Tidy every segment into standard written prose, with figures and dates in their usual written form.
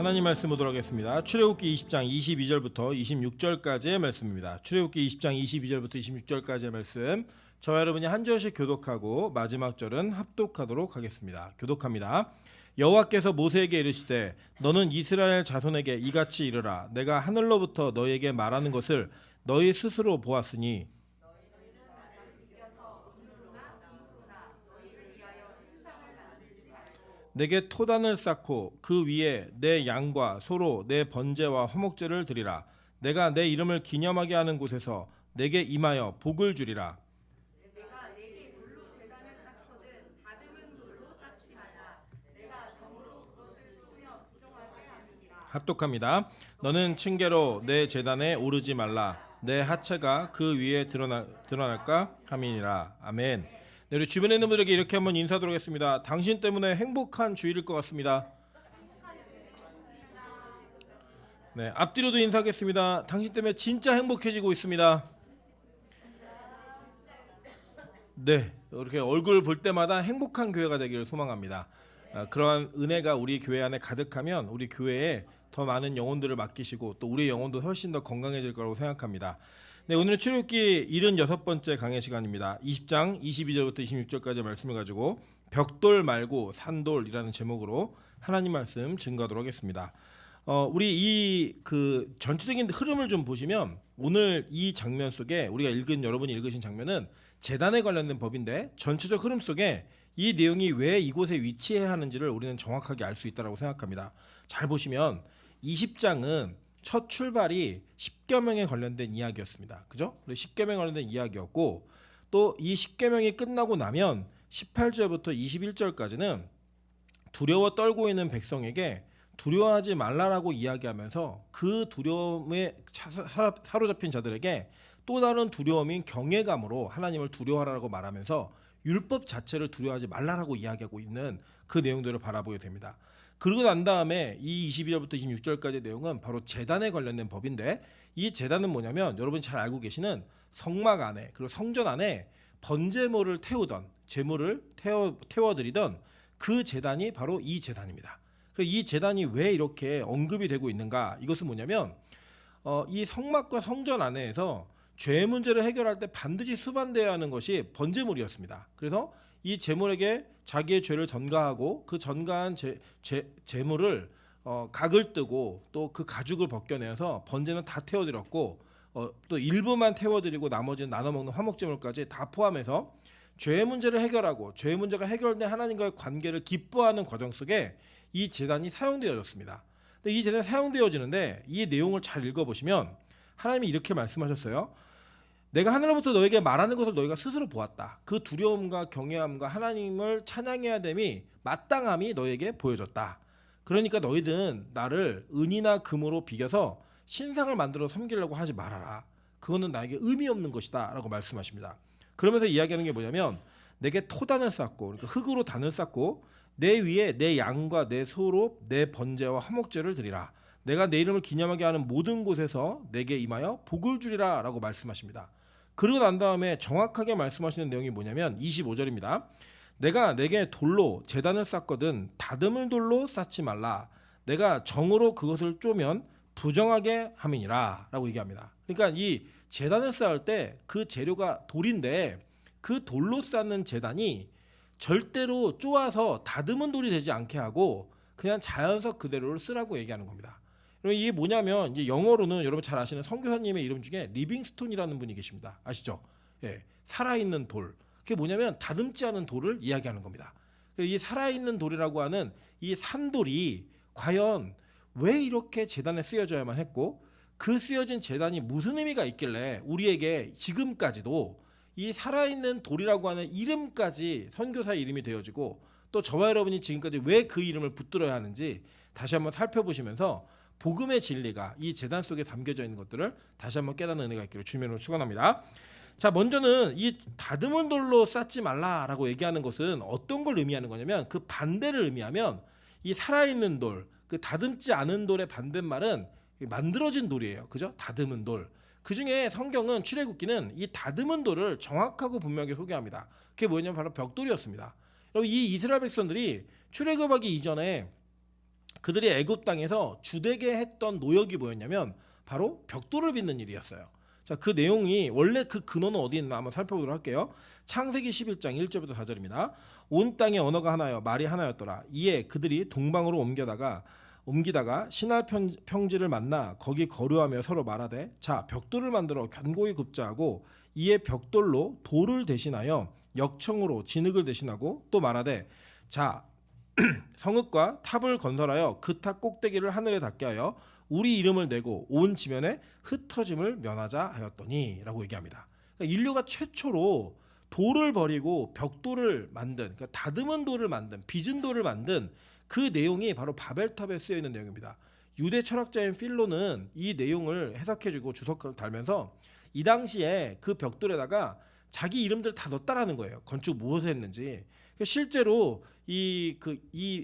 하나님 말씀 보도록 하겠습니다. 출애굽기 20장 22절부터 26절까지의 말씀입니다. 출애굽기 20장 22절부터 26절까지의 말씀, 저와 여러분이 한 절씩 교독하고 마지막 절은 합독하도록 하겠습니다. 교독합니다. 여호와께서 모세에게 이르시되 너는 이스라엘 자손에게 이같이 이르라. 내가 하늘로부터 너희에게 말하는 것을 너희 스스로 보았으니 내게 토단을 쌓고 그 위에 내 양과 소로 내 번제와 화목제를 드리라. 내가 내 이름을 기념하게 하는 곳에서 내게 임하여 복을 주리라. 내가 내게 돌로 제단을 쌓거든 다듬은 돌로 쌓지 말라. 내가 정으로 그것을 쪼며 부정하게 하느니라. 합독합니다. 너는 층계로 내 제단에 오르지 말라. 내 하체가 그 위에 드러날까 함이니라. 아멘. 네, 우리 주변에 있는 분들에게 이렇게 한번 인사드리도록 하겠습니다. 당신 때문에 행복한 주일일 것 같습니다. 네, 앞뒤로도 인사하겠습니다. 당신 때문에 진짜 행복해지고 있습니다. 네, 이렇게 얼굴 볼 때마다 행복한 교회가 되기를 소망합니다. 그러한 은혜가 우리 교회 안에 가득하면 우리 교회에 더 많은 영혼들을 맡기시고 또 우리 영혼도 훨씬 더 건강해질 거라고 생각합니다. 네, 오늘은 출애굽기 76번째 강의 시간입니다. 20장 22절부터 26절까지 말씀을 가지고 벽돌 말고 산돌이라는 제목으로 하나님 말씀 증거하도록 하겠습니다. 우리 이 전체적인 흐름을 좀 보시면 오늘 이 장면 속에 우리가 여러분이 읽으신 장면은 제단에 관련된 법인데 전체적 흐름 속에 이 내용이 왜 이곳에 위치해야 하는지를 우리는 정확하게 알 수 있다고 생각합니다. 잘 보시면 20장은 첫 출발이 십계명에 관련된 이야기였습니다. 그죠? 십계명에 관련된 이야기였고 또 이 십계명이 끝나고 나면 18절부터 21절까지는 두려워 떨고 있는 백성에게 두려워하지 말라라고 이야기하면서 그 두려움에 사로잡힌 자들에게 또 다른 두려움인 경외감으로 하나님을 두려워하라고 말하면서 율법 자체를 두려워하지 말라라고 이야기하고 있는 그 내용들을 바라보게 됩니다. 그러고 난 다음에 이 22절부터 26절까지의 내용은 바로 제단에 관련된 법인데 이 제단은 뭐냐면 여러분이 잘 알고 계시는 성막 안에 그리고 성전 안에 번제물을 태우던 제물을 태워드리던 그 제단이 바로 이 제단입니다. 그리고 이 제단이 왜 이렇게 언급이 되고 있는가? 이것은 뭐냐면 이 성막과 성전 안에서 죄 문제를 해결할 때 반드시 수반되어야 하는 것이 번제물이었습니다. 그래서 이 제물에게 자기의 죄를 전가하고 그 전가한 제물을 각을 뜨고 또 그 가죽을 벗겨내서 번제는 다 태워드렸고 또 일부만 태워드리고 나머지는 나눠먹는 화목제물까지 다 포함해서 죄의 문제를 해결하고 죄의 문제가 해결된 하나님과의 관계를 기뻐하는 과정 속에 이 제단이 사용되어졌습니다. 근데 이 제단이 사용되어지는데 이 내용을 잘 읽어보시면 하나님이 이렇게 말씀하셨어요. 내가 하늘로부터 너에게 말하는 것을 너희가 스스로 보았다. 그 두려움과 경외함과 하나님을 찬양해야 됨이 마땅함이 너에게 보여졌다. 그러니까 너희들은 나를 은이나 금으로 비겨서 신상을 만들어 섬기려고 하지 말아라. 그거는 나에게 의미 없는 것이다 라고 말씀하십니다. 그러면서 이야기하는 게 뭐냐면 내게 토단을 쌓고 그러니까 흙으로 단을 쌓고 내 위에 내 양과 내 소로 내 번제와 화목제를 드리라. 내가 내 이름을 기념하게 하는 모든 곳에서 내게 임하여 복을 주리라 라고 말씀하십니다. 그러고 난 다음에 정확하게 말씀하시는 내용이 뭐냐면 25절입니다. 내가 내게 돌로 제단을 쌓거든 다듬을 돌로 쌓지 말라. 내가 정으로 그것을 쪼면 부정하게 함이니라 라고 얘기합니다. 그러니까 이 제단을 쌓을 때 그 재료가 돌인데 그 돌로 쌓는 제단이 절대로 쪼아서 다듬은 돌이 되지 않게 하고 그냥 자연석 그대로를 쓰라고 얘기하는 겁니다. 이게 뭐냐면 이제 영어로는 여러분 잘 아시는 선교사님의 이름 중에 리빙스톤이라는 분이 계십니다. 아시죠? 예, 살아있는 돌. 그게 뭐냐면 다듬지 않은 돌을 이야기하는 겁니다. 이 살아있는 돌이라고 하는 이 산돌이 과연 왜 이렇게 제단에 쓰여져야만 했고 그 쓰여진 제단이 무슨 의미가 있길래 우리에게 지금까지도 이 살아있는 돌이라고 하는 이름까지 선교사의 이름이 되어지고 또 저와 여러분이 지금까지 왜 그 이름을 붙들어야 하는지 다시 한번 살펴보시면서 복음의 진리가 이 제단 속에 담겨져 있는 것들을 다시 한번 깨닫는 은혜가 있기를 주님으로 축원합니다. 자, 먼저는 이 다듬은 돌로 쌓지 말라라고 얘기하는 것은 어떤 걸 의미하는 거냐면 그 반대를 의미하면 이 살아있는 돌, 그 다듬지 않은 돌의 반대말은 만들어진 돌이에요. 그죠? 다듬은 돌. 그 중에 성경은 출애굽기는 이 다듬은 돌을 정확하고 분명하게 소개합니다. 그게 뭐냐면 바로 벽돌이었습니다. 여러분 이 이스라엘 백성들이 출애굽하기 이전에 그들이 애굽 땅에서 주되게 했던 노역이 뭐였냐면 바로 벽돌을 빚는 일이었어요. 자, 그 내용이 원래 그 근원은 어디 있나 한번 살펴보도록 할게요. 창세기 11장 1절부터 4절입니다. 온 땅의 언어가 하나여 말이 하나였더라. 이에 그들이 동방으로 옮기다가 신할 평지를 만나 거기 거류하며 서로 말하되 자 벽돌을 만들어 견고히 굽자하고 이에 벽돌로 돌을 대신하여 역청으로 진흙을 대신하고 또 말하되 자 성읍과 탑을 건설하여 그 탑 꼭대기를 하늘에 닿게 하여 우리 이름을 내고 온 지면에 흩어짐을 면하자 하였더니 라고 얘기합니다. 그러니까 인류가 최초로 돌을 버리고 벽돌을 만든, 그러니까 다듬은 돌을 만든, 빚은 돌을 만든 그 내용이 바로 바벨탑에 쓰여 있는 내용입니다. 유대 철학자인 필로는 이 내용을 해석해주고 주석을 달면서 이 당시에 그 벽돌에다가 자기 이름들을 다 넣었다라는 거예요. 건축 무엇을 했는지. 실제로 이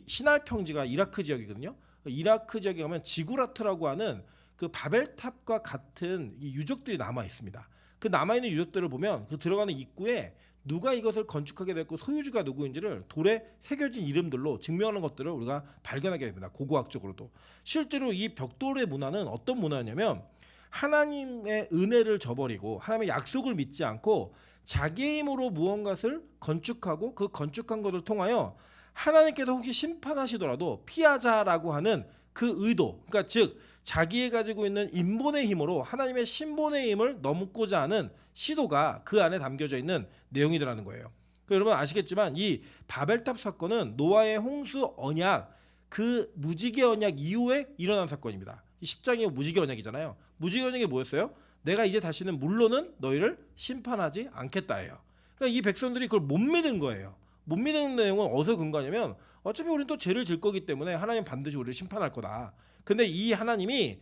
신할 평지가 이라크 지역이거든요. 이라크 지역에 가면 지구라트라고 하는 그 바벨탑과 같은 이 유적들이 남아 있습니다. 그 남아 있는 유적들을 보면 그 들어가는 입구에 누가 이것을 건축하게 됐고 소유주가 누구인지를 돌에 새겨진 이름들로 증명하는 것들을 우리가 발견하게 됩니다. 고고학적으로도. 실제로 이 벽돌의 문화는 어떤 문화냐면 하나님의 은혜를 저버리고 하나님의 약속을 믿지 않고 자기의 힘으로 무언가를 건축하고 그 건축한 것을 통하여 하나님께서 혹시 심판하시더라도 피하자라고 하는 그 의도, 그러니까 즉 자기의 가지고 있는 인본의 힘으로 하나님의 신본의 힘을 넘고자 하는 시도가 그 안에 담겨져 있는 내용이더라는 거예요. 여러분 아시겠지만 이 바벨탑 사건은 노아의 홍수 언약, 그 무지개 언약 이후에 일어난 사건입니다. 이 10장이 무지개 언약이잖아요. 무지개 언약이 뭐였어요? 내가 이제 다시는 물로는 너희를 심판하지 않겠다예요. 그러니까 이 백성들이 그걸 못 믿은 거예요. 못 믿는 내용은 어디서 근거냐면 어차피 우리는 또 죄를 질 거기 때문에 하나님 반드시 우리를 심판할 거다. 근데 이 하나님이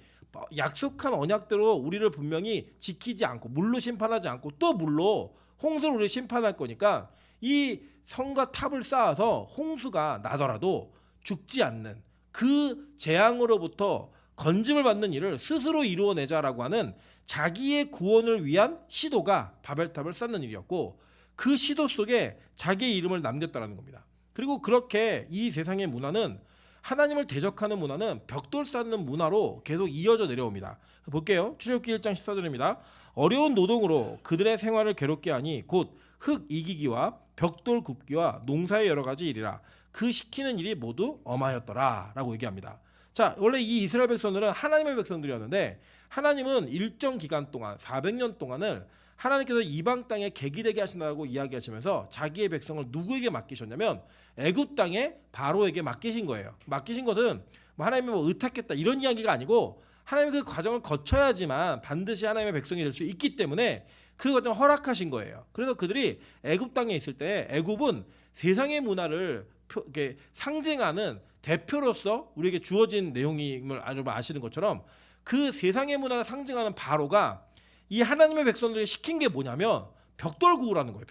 약속한 언약대로 우리를 분명히 지키지 않고 물로 심판하지 않고 또 물로 홍수로 우리를 심판할 거니까 이 성과 탑을 쌓아서 홍수가 나더라도 죽지 않는 그 재앙으로부터 건짐을 받는 일을 스스로 이루어내자라고 하는 자기의 구원을 위한 시도가 바벨탑을 쌓는 일이었고 그 시도 속에 자기의 이름을 남겼다는 겁니다. 그리고 그렇게 이 세상의 문화는 하나님을 대적하는 문화는 벽돌 쌓는 문화로 계속 이어져 내려옵니다. 볼게요. 출애굽기 1장 14절입니다. 어려운 노동으로 그들의 생활을 괴롭게 하니 곧 흙 이기기와 벽돌 굽기와 농사의 여러 가지 일이라 그 시키는 일이 모두 엄하였더라 라고 얘기합니다. 자, 원래 이 이스라엘 백성들은 하나님의 백성들이었는데 하나님은 일정 기간 동안 400년 동안을 하나님께서 이방 땅에 계기되게 하신다고 이야기하시면서 자기의 백성을 누구에게 맡기셨냐면 애굽 땅에 바로에게 맡기신 거예요. 맡기신 것은 하나님이 의탁했다 이런 이야기가 아니고 하나님이 그 과정을 거쳐야지만 반드시 하나님의 백성이 될 수 있기 때문에 그 과정을 허락하신 거예요. 그래서 그들이 애굽 땅에 있을 때 애굽은 세상의 문화를 이렇게 상징하는 대표로서 우리에게 주어진 내용임을 여러분 아시는 것처럼 그 세상의 문화를 상징하는 바로가 이 하나님의 백성들이 시킨 게 뭐냐면 벽돌 구우라는 거예요.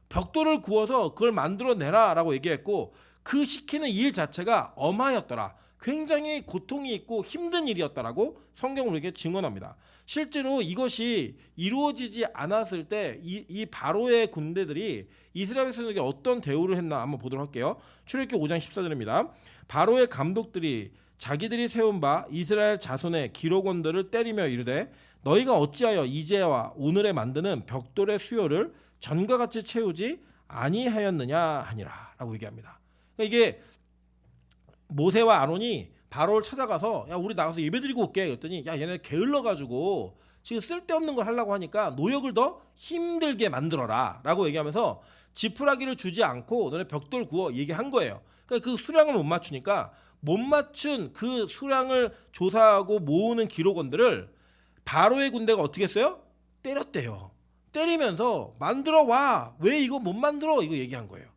벽돌을 구워서 그걸 만들어내라 라고 얘기했고 그 시키는 일 자체가 엄하였더라. 굉장히 고통이 있고 힘든 일이었다라고 성경은 우리에게 증언합니다. 실제로 이것이 이루어지지 않았을 때 이 바로의 군대들이 이스라엘 백성에게 어떤 대우를 했나 한번 보도록 할게요. 출애굽기 5장 14절입니다. 바로의 감독들이 자기들이 세운 바 이스라엘 자손의 기록원들을 때리며 이르되 너희가 어찌하여 이제와 오늘에 만드는 벽돌의 수요를 전과 같이 채우지 아니하였느냐 하니라 라고 얘기합니다. 그러니까 이게 모세와 아론이 바로를 찾아가서 야 우리 나가서 예배드리고 올게 그랬더니 야 얘네 게을러가지고 지금 쓸데없는 걸 하려고 하니까 노역을 더 힘들게 만들어라 라고 얘기하면서 지푸라기를 주지 않고 너네 벽돌 구워 얘기한 거예요. 그러니까 그 수량을 못 맞추니까 못 맞춘 그 수량을 조사하고 모으는 기록원들을 바로의 군대가 어떻게 했어요? 때렸대요. 때리면서 만들어 와. 왜 이거 못 만들어? 이거 얘기한 거예요.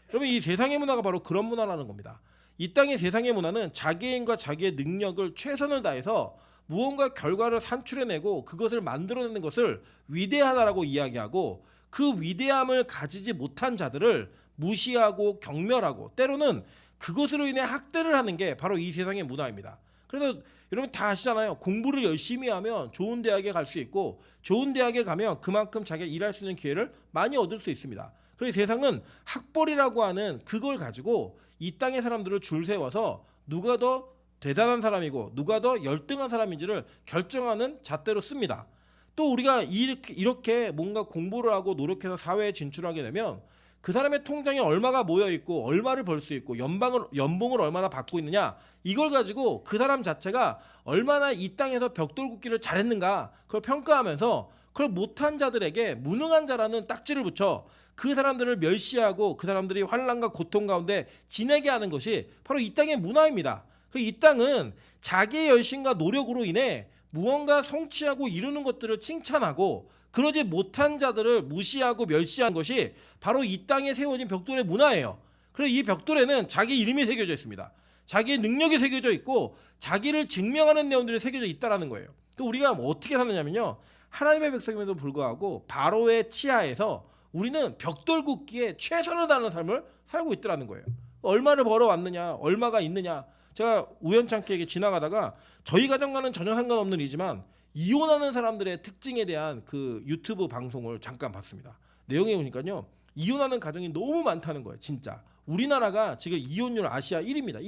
여러분 이 세상의 문화가 바로 그런 문화라는 겁니다. 이 땅의 세상의 문화는 자기의 힘과 자기의 능력을 최선을 다해서 무언가 결과를 산출해내고 그것을 만들어내는 것을 위대하다라고 이야기하고 그 위대함을 가지지 못한 자들을 무시하고 경멸하고 때로는 그것으로 인해 학대를 하는 게 바로 이 세상의 문화입니다. 그래서 여러분 다 아시잖아요. 공부를 열심히 하면 좋은 대학에 갈 수 있고 좋은 대학에 가면 그만큼 자기가 일할 수 있는 기회를 많이 얻을 수 있습니다. 그래서 세상은 학벌이라고 하는 그걸 가지고 이 땅의 사람들을 줄 세워서 누가 더 대단한 사람이고 누가 더 열등한 사람인지를 결정하는 잣대로 씁니다. 또 우리가 이렇게 뭔가 공부를 하고 노력해서 사회에 진출하게 되면 그 사람의 통장에 얼마가 모여 있고 얼마를 벌 수 있고 연봉을 얼마나 받고 있느냐, 이걸 가지고 그 사람 자체가 얼마나 이 땅에서 벽돌 굽기를 잘했는가 그걸 평가하면서 그걸 못한 자들에게 무능한 자라는 딱지를 붙여 그 사람들을 멸시하고 그 사람들이 환난과 고통 가운데 지내게 하는 것이 바로 이 땅의 문화입니다. 그리고 이 땅은 자기의 열심과 노력으로 인해 무언가 성취하고 이루는 것들을 칭찬하고 그러지 못한 자들을 무시하고 멸시한 것이 바로 이 땅에 세워진 벽돌의 문화예요. 그래서 이 벽돌에는 자기 이름이 새겨져 있습니다. 자기의 능력이 새겨져 있고 자기를 증명하는 내용들이 새겨져 있다는 거예요. 우리가 어떻게 사느냐면요, 하나님의 백성임에도 불구하고 바로의 치하에서 우리는 벽돌 굽기에 최선을 다하는 삶을 살고 있더라는 거예요. 얼마를 벌어왔느냐, 얼마가 있느냐. 제가 우연찮게 지나가다가 저희 가정과는 전혀 상관없는 일이지만 이혼하는 사람들의 특징에 대한 그 유튜브 방송을 잠깐 봤습니다. 내용에 보니까요, 이혼하는 가정이 너무 많다는 거예요. 진짜 우리나라가 지금 이혼율 아시아 1위입니다.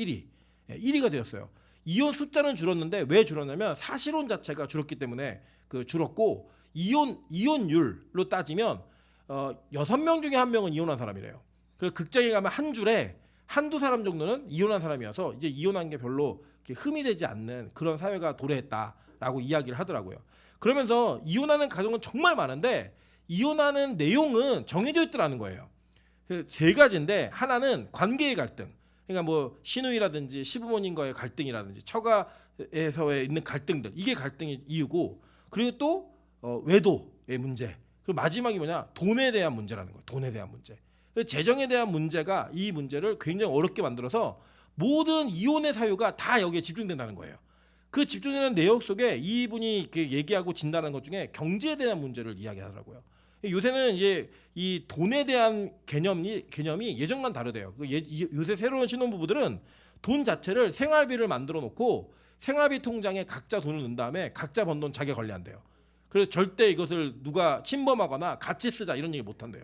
1위가 되었어요. 이혼 숫자는 줄었는데 왜 줄었냐면 사실혼 자체가 줄었기 때문에 줄었고, 이혼율로 따지면 6명 중에 1명은 이혼한 사람이래요. 그래서 극장에 가면 한 줄에 한두 사람 정도는 이혼한 사람이어서 이제 이혼한 게 별로 흠이 되지 않는 그런 사회가 도래했다라고 이야기를 하더라고요. 그러면서 이혼하는 가정은 정말 많은데 이혼하는 내용은 정해져 있더라는 거예요. 세 가지인데, 하나는 관계의 갈등, 그러니까 뭐 시누이라든지 시부모님과의 갈등이라든지 처가에서의 있는 갈등들, 이게 갈등의 이유고, 그리고 또 외도의 문제, 그리고 마지막이 뭐냐, 돈에 대한 문제라는 거예요. 돈에 대한 문제. 재정에 대한 문제가 이 문제를 굉장히 어렵게 만들어서 모든 이혼의 사유가 다 여기에 집중된다는 거예요. 그 집중되는 내용 속에 이분이 이렇게 얘기하고 진단하는 것 중에 경제에 대한 문제를 이야기하더라고요. 요새는 이제 이 돈에 대한 개념이 예전과는 다르대요. 요새 새로운 신혼부부들은 돈 자체를 생활비를 만들어 놓고 생활비 통장에 각자 돈을 넣은 다음에 각자 번 돈 자기가 관리한대요. 그래서 절대 이것을 누가 침범하거나 같이 쓰자 이런 얘기 못 한대요.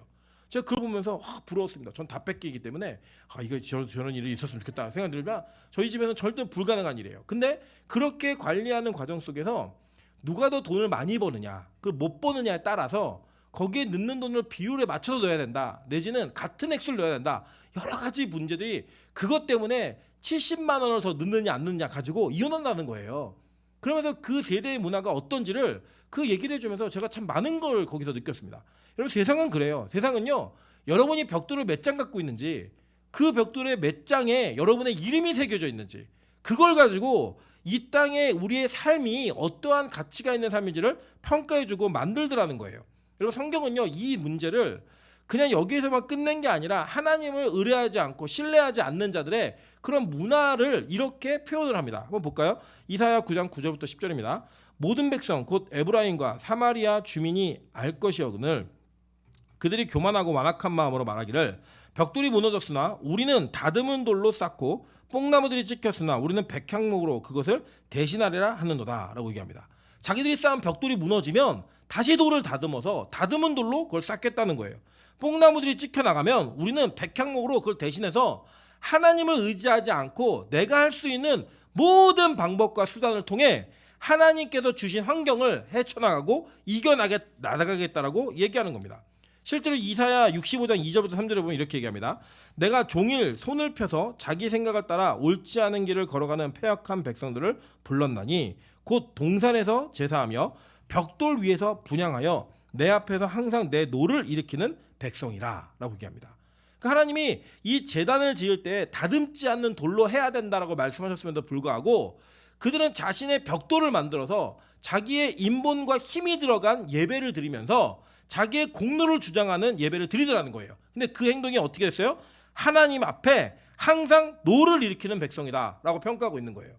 제가 그걸 보면서 부러웠습니다. 전 다 뺏기기 때문에 이거 저런 일이 있었으면 좋겠다 생각 들면 저희 집에는 절대 불가능한 일이에요. 근데 그렇게 관리하는 과정 속에서 누가 더 돈을 많이 버느냐, 그걸 못 버느냐에 따라서 거기에 넣는 돈을 비율에 맞춰서 넣어야 된다, 내지는 같은 액수를 넣어야 된다, 여러 가지 문제들이 그것 때문에 70만 원을 더 넣느냐 안 넣느냐 가지고 이혼한다는 거예요. 그러면서 그 세대의 문화가 어떤지를 그 얘기를 해주면서 제가 참 많은 걸 거기서 느꼈습니다. 여러분, 세상은 그래요. 세상은요, 여러분이 벽돌을 몇 장 갖고 있는지, 그 벽돌의 몇 장에 여러분의 이름이 새겨져 있는지, 그걸 가지고 이 땅에 우리의 삶이 어떠한 가치가 있는 삶인지를 평가해주고 만들더라는 거예요. 여러분, 성경은요, 이 문제를 그냥 여기에서만 끝낸 게 아니라 하나님을 의뢰하지 않고 신뢰하지 않는 자들의 그런 문화를 이렇게 표현을 합니다. 한번 볼까요? 이사야 9장 9절부터 10절입니다. 모든 백성 곧 에브라임과 사마리아 주민이 알 것이오거늘 그들이 교만하고 완악한 마음으로 말하기를 벽돌이 무너졌으나 우리는 다듬은 돌로 쌓고 뽕나무들이 찍혔으나 우리는 백향목으로 그것을 대신하리라 하는도다 라고 얘기합니다. 자기들이 쌓은 벽돌이 무너지면 다시 돌을 다듬어서 다듬은 돌로 그걸 쌓겠다는 거예요. 뽕나무들이 찍혀나가면 우리는 백향목으로 그걸 대신해서 하나님을 의지하지 않고 내가 할 수 있는 모든 방법과 수단을 통해 하나님께서 주신 환경을 헤쳐나가고 이겨나가겠다라고 얘기하는 겁니다. 실제로 이사야 65장 2절부터 3절에 보면 이렇게 얘기합니다. 내가 종일 손을 펴서 자기 생각을 따라 옳지 않은 길을 걸어가는 패역한 백성들을 불렀나니 곧 동산에서 제사하며 벽돌 위에서 분향하여 내 앞에서 항상 내 노를 일으키는 백성이라 라고 얘기합니다. 그러니까 하나님이 이 제단을 지을 때 다듬지 않는 돌로 해야 된다라고 말씀하셨음에도 불구하고 그들은 자신의 벽돌을 만들어서 자기의 인본과 힘이 들어간 예배를 드리면서 자기의 공로를 주장하는 예배를 드리더라는 거예요. 근데 그 행동이 어떻게 됐어요? 하나님 앞에 항상 노를 일으키는 백성이다 라고 평가하고 있는 거예요.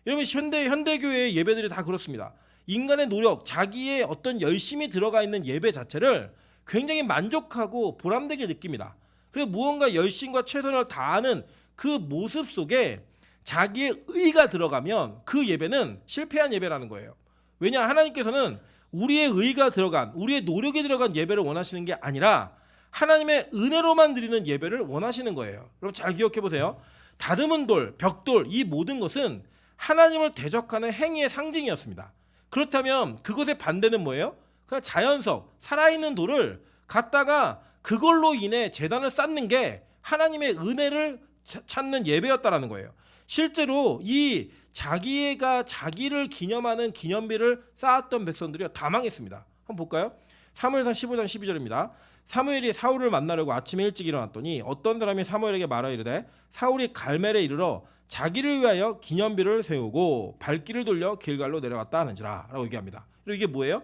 여러분, 현대교회의 예배들이 다 그렇습니다. 인간의 노력, 자기의 어떤 열심이 들어가 있는 예배 자체를 굉장히 만족하고 보람되게 느낍니다. 그리고 무언가 열심과 최선을 다하는 그 모습 속에 자기의 의가 들어가면 그 예배는 실패한 예배라는 거예요. 왜냐, 하나님께서는 우리의 의가 들어간, 우리의 노력이 들어간 예배를 원하시는 게 아니라 하나님의 은혜로만 드리는 예배를 원하시는 거예요. 여러분, 잘 기억해 보세요. 다듬은 돌, 벽돌 이 모든 것은 하나님을 대적하는 행위의 상징이었습니다. 그렇다면 그것의 반대는 뭐예요? 그냥 자연석, 살아있는 돌을 갖다가 그걸로 인해 제단을 쌓는 게 하나님의 은혜를 찾는 예배였다라는 거예요. 실제로 이 자기가 자기를 기념하는 기념비를 쌓았던 백성들이 다 망했습니다. 한번 볼까요? 사무엘상 15장 12절입니다. 사무엘이 사울을 만나려고 아침에 일찍 일어났더니 어떤 사람이 사무엘에게 말하 이르되 사울이 갈멜에 이르러 자기를 위하여 기념비를 세우고 발길을 돌려 길갈로 내려왔다 하는지라 라고 얘기합니다. 그리고 이게 뭐예요?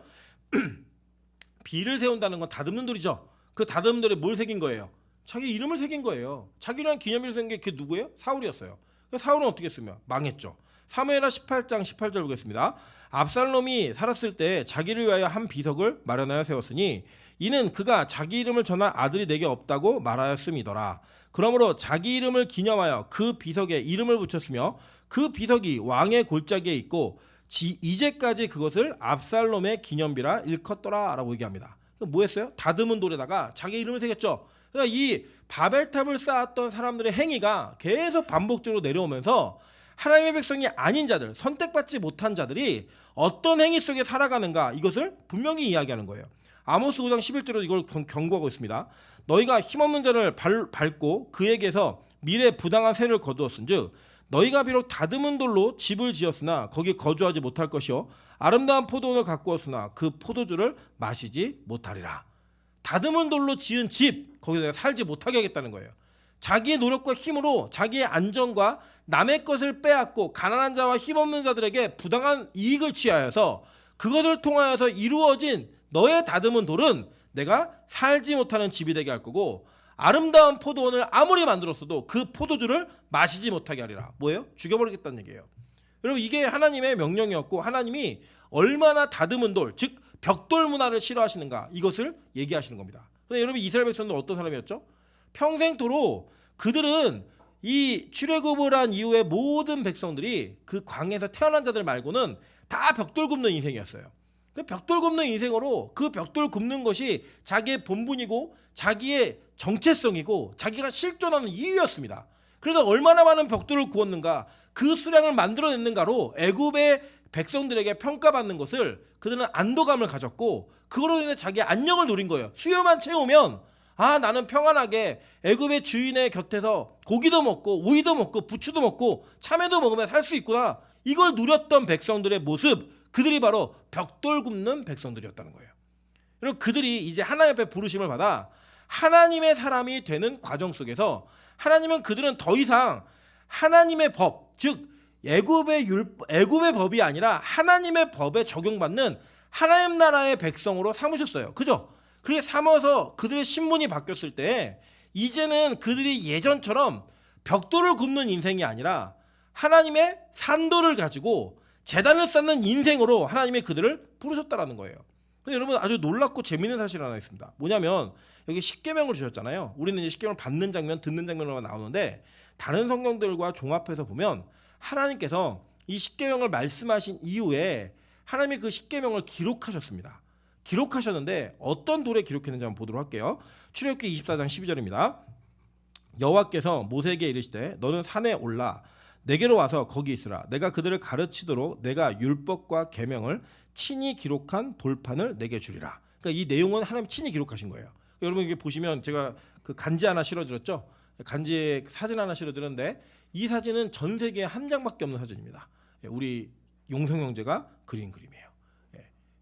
비를 세운다는 건 다듬는 돌이죠. 그 다듬는 돌에 뭘 새긴 거예요? 자기 이름을 새긴 거예요. 자기를 위한 기념비를 새긴 게 그게 누구예요? 사울이었어요. 사울은 어떻게 했으면 망했죠. 사무엘하 18장 18절 보겠습니다. 압살롬이 살았을 때 자기를 위하여 한 비석을 마련하여 세웠으니 이는 그가 자기 이름을 전할 아들이 내게 없다고 말하였음이더라. 그러므로 자기 이름을 기념하여 그 비석에 이름을 붙였으며 그 비석이 왕의 골짜기에 있고 이제까지 그것을 압살롬의 기념비라 일컫더라 라고 얘기합니다. 뭐 했어요? 다듬은 돌에다가 자기 이름을 새겼죠. 그러니까 이 바벨탑을 쌓았던 사람들의 행위가 계속 반복적으로 내려오면서 하나님의 백성이 아닌 자들, 선택받지 못한 자들이 어떤 행위 속에 살아가는가 이것을 분명히 이야기하는 거예요. 아모스 5장 11절로 이걸 경고하고 있습니다. 너희가 힘없는 자를 밟고 그에게서 미래 부당한 세를 거두었은즉 너희가 비록 다듬은 돌로 집을 지었으나 거기 거주하지 못할 것이요 아름다운 포도원을 가꾸었으나 그 포도주를 마시지 못하리라. 다듬은 돌로 지은 집 거기서 내가 살지 못하게 하겠다는 거예요. 자기의 노력과 힘으로 자기의 안정과 남의 것을 빼앗고 가난한 자와 힘없는 자들에게 부당한 이익을 취하여서 그것을 통하여서 이루어진 너의 다듬은 돌은 내가 살지 못하는 집이 되게 할 거고 아름다운 포도원을 아무리 만들었어도 그 포도주를 마시지 못하게 하리라. 뭐예요? 죽여버리겠다는 얘기예요. 여러분 이게 하나님의 명령이었고 하나님이 얼마나 다듬은 돌, 즉 벽돌 문화를 싫어하시는가 이것을 얘기하시는 겁니다. 그런데 여러분 이스라엘 백성들은 어떤 사람이었죠? 평생토록 그들은 이 출애굽을 한 이후에 모든 백성들이 그 광야에서 태어난 자들 말고는 다 벽돌 굽는 인생이었어요. 그 벽돌 굽는 인생으로 그 벽돌 굽는 것이 자기의 본분이고 자기의 정체성이고 자기가 실존하는 이유였습니다. 그래서 얼마나 많은 벽돌을 구웠는가 그 수량을 만들어냈는가로 애굽의 백성들에게 평가받는 것을 그들은 안도감을 가졌고 그거로 인해 자기의 안녕을 노린 거예요. 수요만 채우면 아 나는 평안하게 애굽의 주인의 곁에서 고기도 먹고 오이도 먹고 부추도 먹고 참외도 먹으면 살 수 있구나. 이걸 누렸던 백성들의 모습 그들이 바로 벽돌 굽는 백성들이었다는 거예요. 그리고 그들이 이제 하나님 앞에 부르심을 받아 하나님의 사람이 되는 과정 속에서 하나님은 그들은 더 이상 하나님의 법, 즉 애굽의 법이 아니라 하나님의 법에 적용받는 하나님 나라의 백성으로 삼으셨어요. 그죠? 그렇게 삼아서 그들의 신분이 바뀌었을 때 이제는 그들이 예전처럼 벽돌을 굽는 인생이 아니라 하나님의 산돌을 가지고 제단을 쌓는 인생으로 하나님이 그들을 부르셨다라는 거예요. 근데 여러분 아주 놀랍고 재미있는 사실 하나 있습니다. 뭐냐면 여기 십계명을 주셨잖아요. 우리는 이제 십계명을 받는 장면, 듣는 장면으로만 나오는데 다른 성경들과 종합해서 보면 하나님께서 이 십계명을 말씀하신 이후에 하나님이 그 십계명을 기록하셨습니다. 기록하셨는데 어떤 돌에 기록했는지 한번 보도록 할게요. 출애굽기 24장 12절입니다. 여호와께서 모세에게 이르시되 너는 산에 올라 내게로 와서 거기 있으라. 내가 그들을 가르치도록 내가 율법과 계명을 친히 기록한 돌판을 내게 주리라. 그러니까 이 내용은 하나님 친히 기록하신 거예요. 여러분 이게 보시면 제가 그 간지 하나 실어드렸죠. 간지에 사진 하나 실어드렸는데 이 사진은 전 세계에 한 장밖에 없는 사진입니다. 우리 용성 형제가 그린 그림이에요.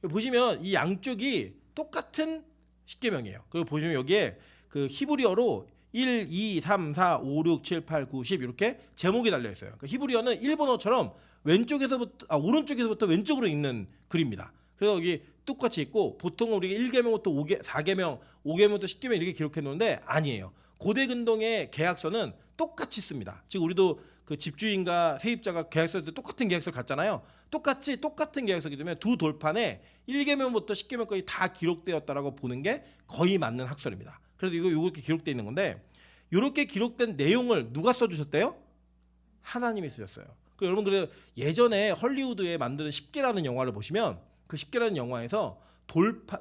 보시면 이 양쪽이 똑같은 십계명이에요. 그리고 보시면 여기에 그 히브리어로 1, 2, 3, 4, 5, 6, 7, 8, 9, 10 이렇게 제목이 달려 있어요. 그러니까 히브리어는 일본어처럼 오른쪽에서부터 왼쪽으로 읽는 글입니다. 그래서 여기 똑같이 있고 보통 우리가 1계명부터 4계명, 5계명부터 10계명 이렇게 기록해 놓는데 아니에요. 고대 근동의 계약서는 똑같이 씁니다. 즉 우리도 그 집주인과 세입자가 계약서 때 똑같은 계약서를 갖잖아요. 똑같은 계약서이기 때문에 두 돌판에 1계명부터 10계명까지 다 기록되었다라고 보는 게 거의 맞는 학설입니다. 그래서 이렇게 기록되어 있는 건데 이렇게 기록된 내용을 누가 써주셨대요? 하나님이 쓰셨어요. 여러분 그래서 예전에 헐리우드에 만드는 10개라는 영화를 보시면 그 10개라는 영화에서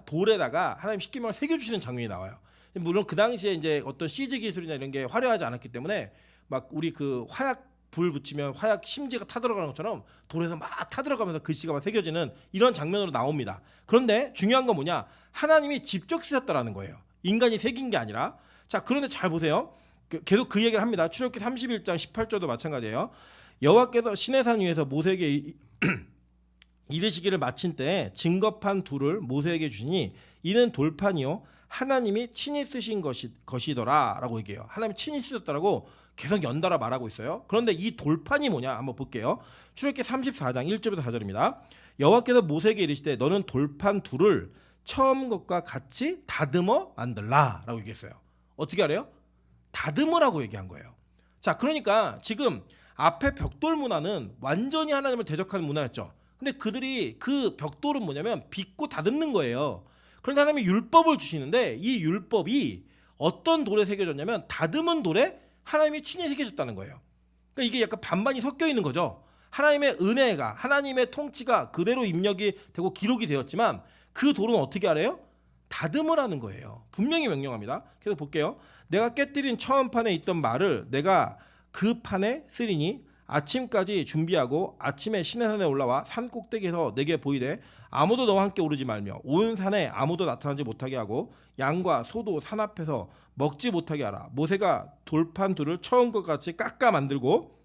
돌에다가 하나님 10계명을 새겨주시는 장면이 나와요. 물론 그 당시에 이제 어떤 CG 기술이나 이런 게 화려하지 않았기 때문에 막 우리 그 화약 불 붙이면 화약 심지가 타들어가는 것처럼 돌에서 막 타들어가면서 글씨가 막 새겨지는 이런 장면으로 나옵니다. 그런데 중요한 건 뭐냐? 하나님이 직접 쓰셨다라는 거예요. 인간이 새긴 게 아니라. 자, 그런데 잘 보세요. 계속 그 얘기를 합니다. 출애굽기 31장 18절도 마찬가지예요. 여호와께서 시내산 위에서 모세에게 이르시기를 마친 때에 증거판 둘을 모세에게 주시니 이는 돌판이요 하나님이 친히 쓰신 것이더라라고 얘기해요. 하나님이 친히 쓰셨다라고 계속 연달아 말하고 있어요. 그런데 이 돌판이 뭐냐 한번 볼게요. 출애굽기 34장 1절부터 4절입니다. 여호와께서 모세에게 이르시되 너는 돌판 둘을 처음 것과 같이 다듬어 만들라라고 얘기했어요. 어떻게 하래요? 다듬으라고 얘기한 거예요. 자, 그러니까 지금 앞에 벽돌 문화는 완전히 하나님을 대적하는 문화였죠. 근데 그들이 그 벽돌은 뭐냐면 빚고 다듬는 거예요. 그런데 하나님이 율법을 주시는데 이 율법이 어떤 돌에 새겨졌냐면 다듬은 돌에 하나님이 친히 새겨졌다는 거예요. 그러니까 이게 약간 반반이 섞여 있는 거죠. 하나님의 은혜가 하나님의 통치가 그대로 입력이 되고 기록이 되었지만 그 돌은 어떻게 하래요? 다듬으라는 거예요. 분명히 명령합니다. 계속 볼게요. 내가 깨뜨린 처음 판에 있던 말을 내가 그 판에 쓰리니 아침까지 준비하고 아침에 시내산에 올라와 산 꼭대기에서 내게 보이되 아무도 너와 함께 오르지 말며 온 산에 아무도 나타나지 못하게 하고 양과 소도 산 앞에서 먹지 못하게 하라. 모세가 돌판 둘을 처음 것 같이 깎아 만들고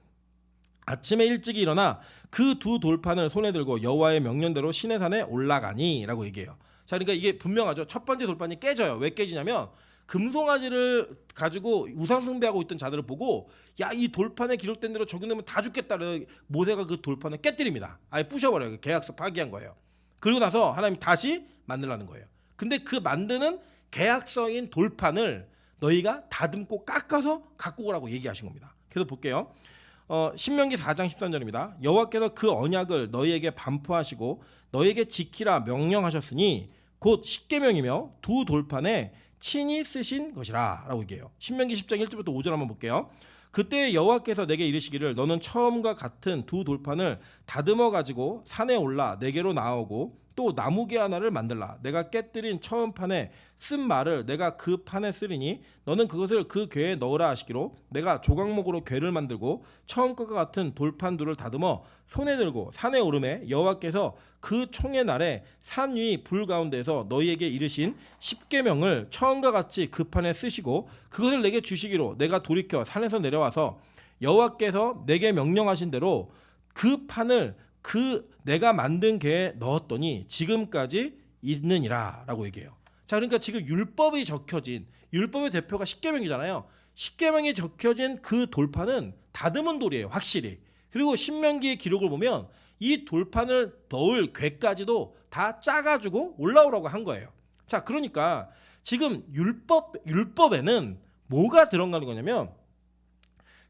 아침에 일찍 일어나 그 두 돌판을 손에 들고 여호와의 명령대로 시내산에 올라가니라고 얘기해요. 자, 그러니까 이게 분명하죠. 첫 번째 돌판이 깨져요. 왜 깨지냐면 금송아지를 가지고 우상숭배하고 있던 자들을 보고 야, 이 돌판에 기록된 대로 적용되면 다 죽겠다. 모세가 그 돌판을 깨뜨립니다. 아예 부셔버려요. 계약서 파기한 거예요. 그리고 나서 하나님이 다시 만들라는 거예요. 근데 그 만드는 계약서인 돌판을 너희가 다듬고 깎아서 갖고 오라고 얘기하신 겁니다. 계속 볼게요. 신명기 4장 13절입니다. 여호와께서 그 언약을 너희에게 반포하시고 너희에게 지키라 명령하셨으니 곧 십계명이며 두 돌판에 친히 쓰신 것이라 라고 얘기해요. 신명기 10장 1절부터 5절 한번 볼게요. 그때 여호와께서 내게 이르시기를 너는 처음과 같은 두 돌판을 다듬어 가지고 산에 올라 내게로 나오고 또 나무개 하나를 만들라. 내가 깨뜨린 처음 판에 쓴 말을 내가 그 판에 쓰리니 너는 그것을 그 궤에 넣으라 하시기로 내가 조각목으로 궤를 만들고 처음 것과 같은 돌판 둘을 다듬어 손에 들고 산에 오르매 여호와께서 그 총의 날에 산 위 불 가운데에서 너희에게 이르신 십계명을 처음과 같이 그 판에 쓰시고 그것을 내게 주시기로 내가 돌이켜 산에서 내려와서 여호와께서 내게 명령하신 대로 그 판을 그 내가 만든 궤에 넣었더니 지금까지 있느니라 라고 얘기해요. 자, 그러니까 지금 율법이 적혀진 율법의 대표가 십계명이잖아요. 십계명이 적혀진 그 돌판은 다듬은 돌이에요. 확실히. 그리고 신명기의 기록을 보면 이 돌판을 넣을 궤까지도 다 짜가지고 올라오라고 한 거예요. 자, 그러니까 지금 율법에는 뭐가 들어가는 거냐면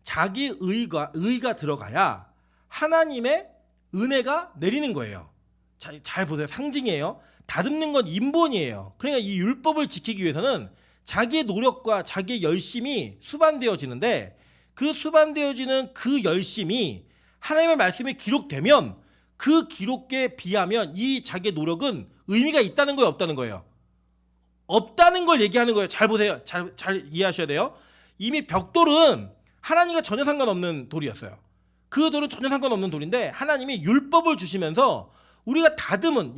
자기 의가 들어가야 하나님의 은혜가 내리는 거예요. 잘 보세요. 상징이에요. 다듬는 건 인본이에요. 그러니까 이 율법을 지키기 위해서는 자기의 노력과 자기의 열심이 수반되어지는데 그 수반되어지는 그 열심이 하나님의 말씀이 기록되면 그 기록에 비하면 이 자기의 노력은 의미가 있다는 거예요, 없다는 거예요? 없다는 걸 얘기하는 거예요. 잘 보세요. 잘 이해하셔야 돼요. 이미 벽돌은 하나님과 전혀 상관없는 돌이었어요. 그 돌은 전혀 상관없는 돌인데 하나님이 율법을 주시면서 우리가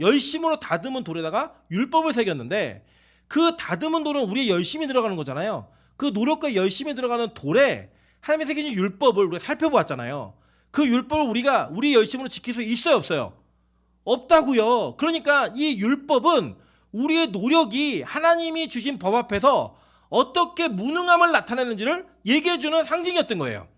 열심으로 다듬은 돌에다가 율법을 새겼는데 그 다듬은 돌은 우리의 열심이 들어가는 거잖아요. 그 노력과 열심이 들어가는 돌에 하나님이 새기신 율법을 우리가 살펴보았잖아요. 그 율법을 우리가 우리 열심으로 지킬 수 있어요, 없어요? 없다고요. 그러니까 이 율법은 우리의 노력이 하나님이 주신 법 앞에서 어떻게 무능함을 나타내는지를 얘기해주는 상징이었던 거예요.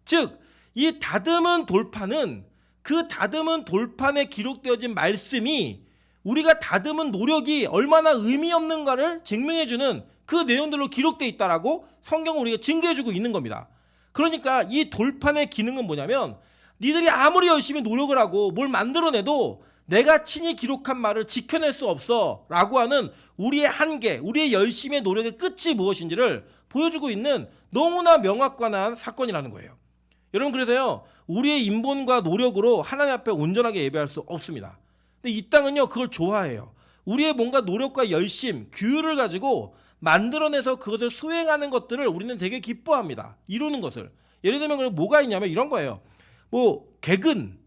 즉, 이 다듬은 돌판은 그 다듬은 돌판에 기록되어진 말씀이 우리가 다듬은 노력이 얼마나 의미 없는가를 증명해주는 그 내용들로 기록되어 있다라고 성경은 우리가 증거해주고 있는 겁니다. 그러니까 이 돌판의 기능은 뭐냐면 니들이 아무리 열심히 노력을 하고 뭘 만들어내도 내가 친히 기록한 말을 지켜낼 수 없어 라고 하는 우리의 한계, 우리의 열심의 노력의 끝이 무엇인지를 보여주고 있는 너무나 명확한 사건이라는 거예요. 여러분, 그래서요, 우리의 인본과 노력으로 하나님 앞에 온전하게 예배할 수 없습니다. 근데 이 땅은요, 그걸 좋아해요. 우리의 뭔가 노력과 열심, 규율을 가지고 만들어내서 그것을 수행하는 것들을 우리는 되게 기뻐합니다. 이루는 것을. 예를 들면 그럼 뭐가 있냐면 이런 거예요. 뭐 객은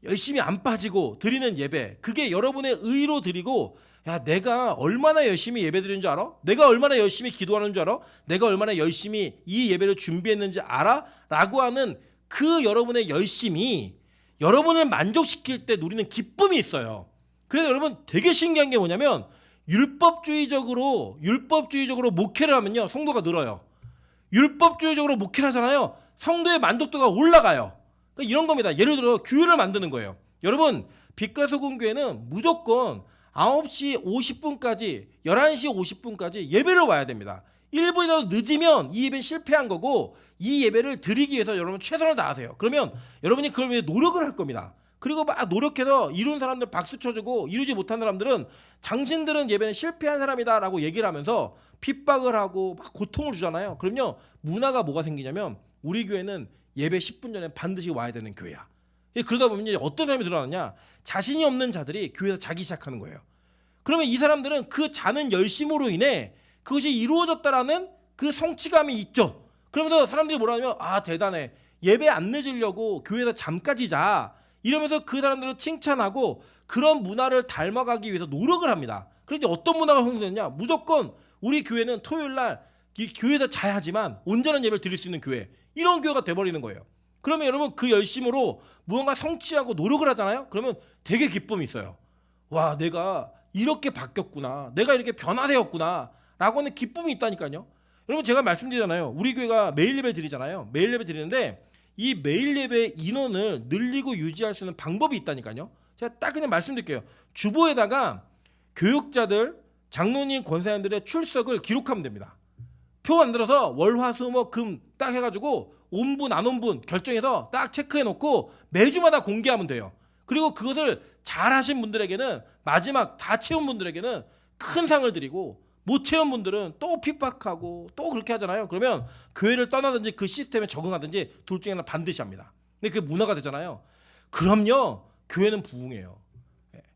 열심히 안 빠지고 드리는 예배, 그게 여러분의 의로 드리고, 야 내가 얼마나 열심히 예배 드리는 줄 알아? 내가 얼마나 열심히 기도하는 줄 알아? 내가 얼마나 열심히 이 예배를 준비했는지 알아? 라고 하는 그 여러분의 열심이 여러분을 만족시킬 때 누리는 기쁨이 있어요. 그래서 여러분 되게 신기한 게 뭐냐면 율법주의적으로 목회를 하면요 성도가 늘어요. 율법주의적으로 목회를 하잖아요. 성도의 만족도가 올라가요. 그러니까 이런 겁니다. 예를 들어 교회를 만드는 거예요. 여러분 빛과 소금 교회는 무조건 9시 50분까지 11시 50분까지 예배를 와야 됩니다. 1분이라도 늦으면 이 예배는 실패한 거고, 이 예배를 드리기 위해서 여러분 최선을 다하세요. 그러면 여러분이 그걸 위해 노력을 할 겁니다. 그리고 막 노력해서 이룬 사람들 박수 쳐주고, 이루지 못한 사람들은 당신들은 예배는 실패한 사람이다 라고 얘기를 하면서 핍박을 하고 막 고통을 주잖아요. 그럼요 문화가 뭐가 생기냐면 우리 교회는 예배 10분 전에 반드시 와야 되는 교회야. 그러다 보면 어떤 사람이 드러나냐, 자신이 없는 자들이 교회에서 자기 시작하는 거예요. 그러면 이 사람들은 그 자는 열심으로 인해 그것이 이루어졌다라는 그 성취감이 있죠. 그러면서 사람들이 뭐라 하냐면 아 대단해, 예배 안 늦으려고 교회에서 잠까지 자, 이러면서 그 사람들을 칭찬하고 그런 문화를 닮아가기 위해서 노력을 합니다. 그런데 어떤 문화가 형성되느냐, 무조건 우리 교회는 토요일날 이 교회에서 자야지만 온전한 예배를 드릴 수 있는 교회, 이런 교회가 돼버리는 거예요. 그러면 여러분 그 열심으로 무언가 성취하고 노력을 하잖아요. 그러면 되게 기쁨이 있어요. 와 내가 이렇게 바뀌었구나, 내가 이렇게 변화되었구나 라고 하는 기쁨이 있다니까요. 여러분 제가 말씀드리잖아요. 우리 교회가 매일 예배 드리잖아요. 매일 예배 드리는데 이 매일 예배 인원을 늘리고 유지할 수 있는 방법이 있다니까요. 제가 딱 그냥 말씀드릴게요. 주보에다가 교육자들, 장로님, 권사님들의 출석을 기록하면 됩니다. 표 만들어서 월, 화, 수, 목, 금 딱 해가지고 온분 안 온분 결정해서 딱 체크해놓고 매주마다 공개하면 돼요. 그리고 그것을 잘 하신 분들에게는, 마지막 다 채운 분들에게는 큰 상을 드리고, 못 채운 분들은 또 핍박하고 또 그렇게 하잖아요. 그러면 교회를 떠나든지 그 시스템에 적응하든지 둘 중에 하나 반드시 합니다. 근데 그게 문화가 되잖아요. 그럼요 교회는 부흥해요.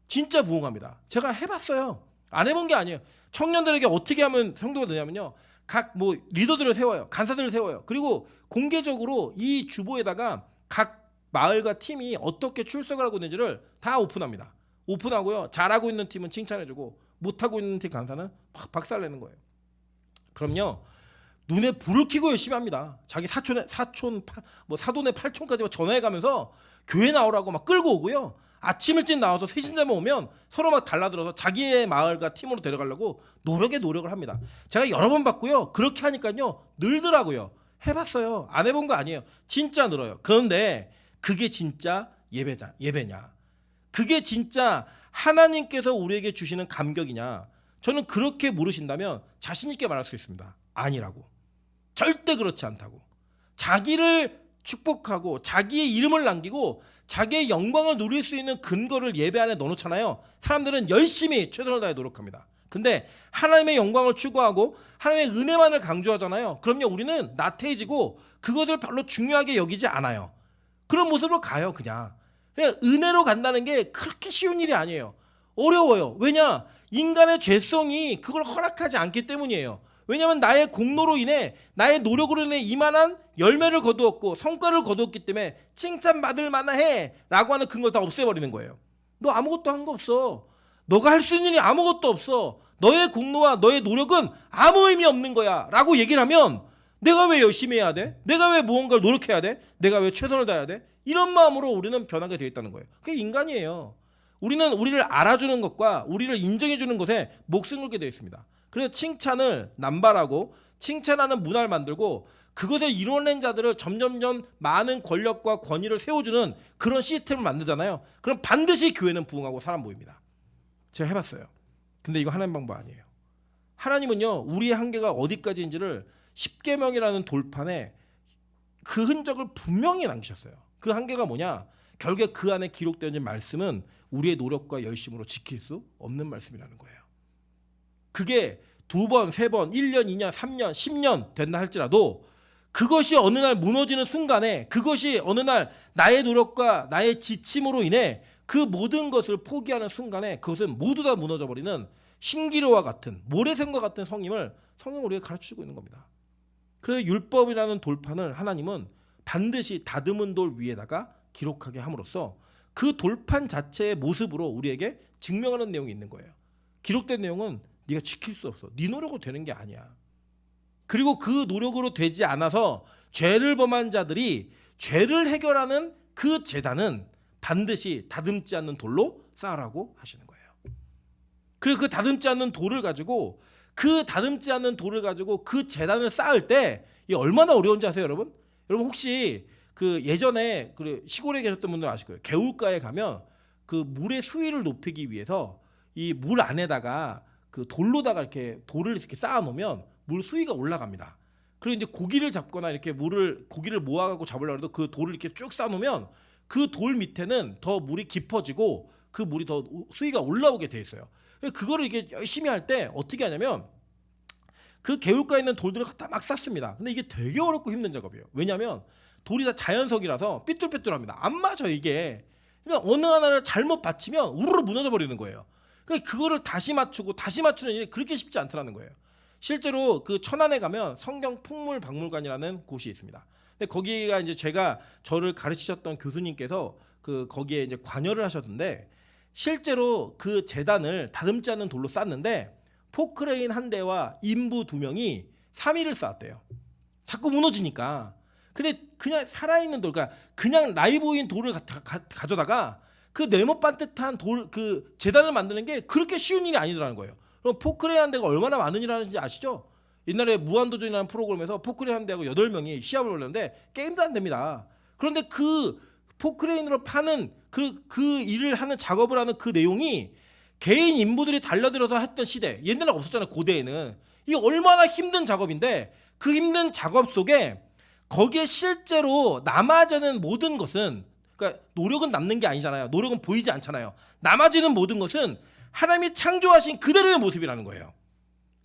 진짜 부흥합니다. 제가 해봤어요. 안 해본 게 아니에요. 청년들에게 어떻게 하면 성도가 되냐면요, 각 뭐 리더들을 세워요. 간사들을 세워요. 그리고 공개적으로 이 주보에다가 각 마을과 팀이 어떻게 출석을 하고 있는지를 다 오픈합니다. 오픈하고요, 잘하고 있는 팀은 칭찬해주고 못하고 있는 팀 간사는 박살내는 거예요. 그럼요 눈에 불을 켜고 열심히 합니다. 자기 사돈의 팔촌까지 전화해가면서 교회 나오라고 막 끌고 오고요, 아침 일찍 나와서 세신자만 오면 서로 막 달라들어서 자기의 마을과 팀으로 데려가려고 노력을 합니다. 제가 여러 번 봤고요. 그렇게 하니까요 늘더라고요. 해봤어요. 안 해본 거 아니에요. 진짜 늘어요. 그런데 그게 진짜 예배냐? 그게 진짜 하나님께서 우리에게 주시는 감격이냐? 저는 그렇게 물으신다면 자신 있게 말할 수 있습니다. 아니라고. 절대 그렇지 않다고. 자기를 축복하고 자기의 이름을 남기고 자기의 영광을 누릴 수 있는 근거를 예배 안에 넣어놓잖아요. 사람들은 열심히 최선을 다해 노력합니다. 근데 하나님의 영광을 추구하고 하나님의 은혜만을 강조하잖아요. 그럼요 우리는 나태해지고 그것을 별로 중요하게 여기지 않아요. 그런 모습으로 가요. 그냥 은혜로 간다는 게 그렇게 쉬운 일이 아니에요. 어려워요. 왜냐? 인간의 죄성이 그걸 허락하지 않기 때문이에요. 왜냐하면 나의 공로로 인해, 나의 노력으로 인해 이만한 열매를 거두었고 성과를 거두었기 때문에 칭찬받을 만해 라고 하는 근거를 다 없애버리는 거예요. 너 아무것도 한 거 없어. 너가 할 수 있는 일이 아무것도 없어. 너의 공로와 너의 노력은 아무 의미 없는 거야 라고 얘기를 하면, 내가 왜 열심히 해야 돼? 내가 왜 무언가를 노력해야 돼? 내가 왜 최선을 다해야 돼? 이런 마음으로 우리는 변하게 되어 있다는 거예요. 그게 인간이에요. 우리는 우리를 알아주는 것과 우리를 인정해주는 것에 목숨을 걸게 되어 있습니다. 그래서 칭찬을 남발하고 칭찬하는 문화를 만들고 그것을 이뤄낸 자들을 점점점 많은 권력과 권위를 세워주는 그런 시스템을 만들잖아요. 그럼 반드시 교회는 부흥하고 사람 모입니다. 제가 해봤어요. 근데 이거 하나님 방법 아니에요. 하나님은요 우리의 한계가 어디까지인지를 십계명이라는 돌판에 그 흔적을 분명히 남기셨어요. 그 한계가 뭐냐? 결국에 그 안에 기록되어 있는 말씀은 우리의 노력과 열심으로 지킬 수 없는 말씀이라는 거예요. 그게 2번, 3번, 1년, 2년, 3년, 10년 된다 할지라도 그것이 어느 날 무너지는 순간에, 그것이 어느 날 나의 노력과 나의 지침으로 인해 그 모든 것을 포기하는 순간에 그것은 모두 다 무너져버리는 신기루와 같은, 모래샘과 같은 성경을 우리에게 가르치고 있는 겁니다. 그래서 율법이라는 돌판을 하나님은 반드시 다듬은 돌 위에다가 기록하게 함으로써 그 돌판 자체의 모습으로 우리에게 증명하는 내용이 있는 거예요. 기록된 내용은 네가 지킬 수 없어. 네 노력으로 되는 게 아니야. 그리고 그 노력으로 되지 않아서 죄를 범한 자들이 죄를 해결하는 그 제단은 반드시 다듬지 않는 돌로 쌓으라고 하시는 거예요. 그리고 그 다듬지 않는 돌을 가지고 그 제단을 쌓을 때 이게 얼마나 어려운지 아세요, 여러분? 여러분 혹시 그 예전에 그 시골에 계셨던 분들 아실 거예요. 개울가에 가면 그 물의 수위를 높이기 위해서 이 물 안에다가 그 돌로다가 이렇게 돌을 이렇게 쌓아 놓으면 물 수위가 올라갑니다. 그리고 이제 고기를 잡거나 이렇게 고기를 모아가지고 잡으려고 해도 그 돌을 이렇게 쭉 쌓아 놓으면 그 돌 밑에는 더 물이 깊어지고 그 물이 더 수위가 올라오게 돼 있어요. 그거를 이게 열심히 할 때 어떻게 하냐면 그 개울가에 있는 돌들을 갖다 막 쌓습니다. 근데 이게 되게 어렵고 힘든 작업이에요. 왜냐하면 돌이 다 자연석이라서 삐뚤빼뚤합니다. 안 맞아 이게. 그러니까 어느 하나를 잘못 받치면 우르르 무너져 버리는 거예요. 그러니까 그거를 다시 맞추고 다시 맞추는 일이 그렇게 쉽지 않더라는 거예요. 실제로 그 천안에 가면 성경 풍물박물관이라는 곳이 있습니다. 근데 거기가 이제 저를 가르치셨던 교수님께서 그 거기에 이제 관여를 하셨는데 실제로 그 제단을 다듬지 않는 돌로 쌓는데 포크레인 한 대와 인부 2명이 3일을 쌓았대요. 자꾸 무너지니까. 근데 그냥 살아있는 돌, 그러니까 그냥 라이브인 돌을 가져다가 그 네모 반듯한 그 제단을 만드는 게 그렇게 쉬운 일이 아니더라는 거예요. 그럼 포크레인 한 대가 얼마나 많은 일을 하는지 아시죠? 옛날에 무한도전이라는 프로그램에서 포크레인 한 대하고 8명이 시합을 벌였는데 게임도 안 됩니다. 그런데 그 포크레인으로 파는 그 일을 하는 작업을 하는 그 내용이 개인 인부들이 달려들어서 했던 시대, 옛날에 없었잖아요. 고대에는. 이게 얼마나 힘든 작업인데 그 힘든 작업 속에 거기에 실제로 남아지는 모든 것은, 그러니까 노력은 남는 게 아니잖아요. 노력은 보이지 않잖아요. 남아지는 모든 것은 하나님이 창조하신 그대로의 모습이라는 거예요.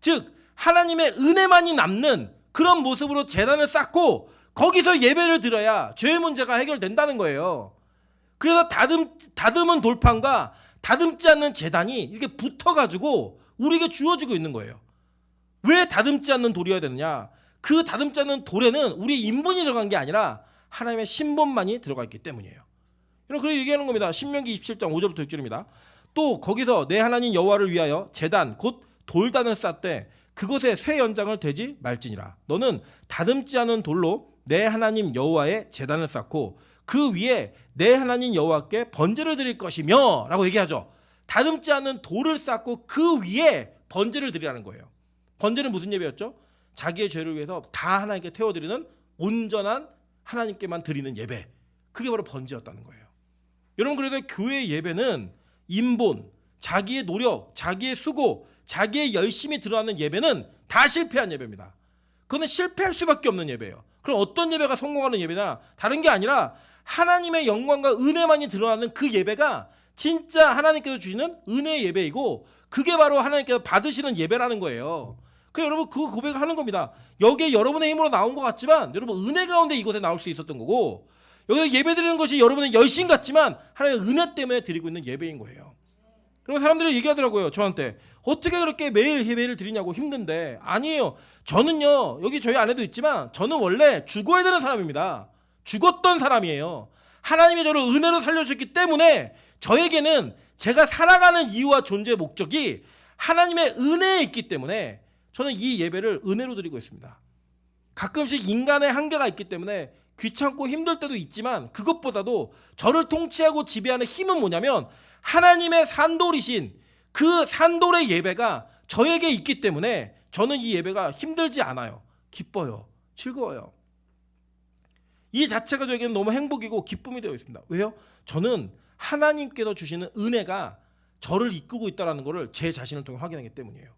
즉 하나님의 은혜만이 남는 그런 모습으로 제단을 쌓고 거기서 예배를 드려야 죄의 문제가 해결된다는 거예요. 그래서 다듬은 돌판과 다듬지 않는 제단이 이렇게 붙어가지고 우리에게 주어지고 있는 거예요. 왜 다듬지 않는 돌이어야 되느냐? 그 다듬지 않는 돌에는 우리 인본이 들어간 게 아니라 하나님의 신본만이 들어가 있기 때문이에요. 그래서 얘기하는 겁니다. 신명기 27장 5절부터 6절입니다. 또 거기서 내 하나님 여호와를 위하여 제단 곧 돌단을 쌓되 그곳에 쇠 연장을 대지 말지니라. 너는 다듬지 않은 돌로 내 하나님 여호와의 제단을 쌓고 그 위에 내 하나님 여호와께 번제를 드릴 것이며 라고 얘기하죠. 다듬지 않은 돌을 쌓고 그 위에 번제를 드리라는 거예요. 번제는 무슨 예배였죠? 자기의 죄를 위해서 다 하나님께 태워드리는 온전한 하나님께만 드리는 예배. 그게 바로 번제였다는 거예요. 여러분, 그래도 교회의 예배는 인본, 자기의 노력, 자기의 수고, 자기의 열심이 드러나는 예배는 다 실패한 예배입니다. 그거는 실패할 수밖에 없는 예배예요. 그럼 어떤 예배가 성공하는 예배냐? 다른 게 아니라 하나님의 영광과 은혜만이 드러나는 그 예배가 진짜 하나님께서 주시는 은혜의 예배이고 그게 바로 하나님께서 받으시는 예배라는 거예요. 그래서 여러분 그 고백을 하는 겁니다. 여기에 여러분의 힘으로 나온 것 같지만 여러분 은혜 가운데 이곳에 나올 수 있었던 거고 여기서 예배 드리는 것이 여러분의 열심 같지만 하나님의 은혜 때문에 드리고 있는 예배인 거예요. 그리고 사람들이 얘기하더라고요. 저한테 어떻게 그렇게 매일 예배를 드리냐고 힘든데. 아니에요. 저는요 여기 저희 안에도 있지만 저는 원래 죽어야 되는 사람입니다. 죽었던 사람이에요. 하나님이 저를 은혜로 살려주셨기 때문에 저에게는 제가 살아가는 이유와 존재의 목적이 하나님의 은혜에 있기 때문에 저는 이 예배를 은혜로 드리고 있습니다. 가끔씩 인간의 한계가 있기 때문에 귀찮고 힘들 때도 있지만 그것보다도 저를 통치하고 지배하는 힘은 뭐냐면 하나님의 산돌이신 그 산돌의 예배가 저에게 있기 때문에 저는 이 예배가 힘들지 않아요. 기뻐요. 즐거워요. 이 자체가 저에게는 너무 행복이고 기쁨이 되어 있습니다. 왜요? 저는 하나님께서 주시는 은혜가 저를 이끌고 있다는 것을 제 자신을 통해 확인하기 때문이에요.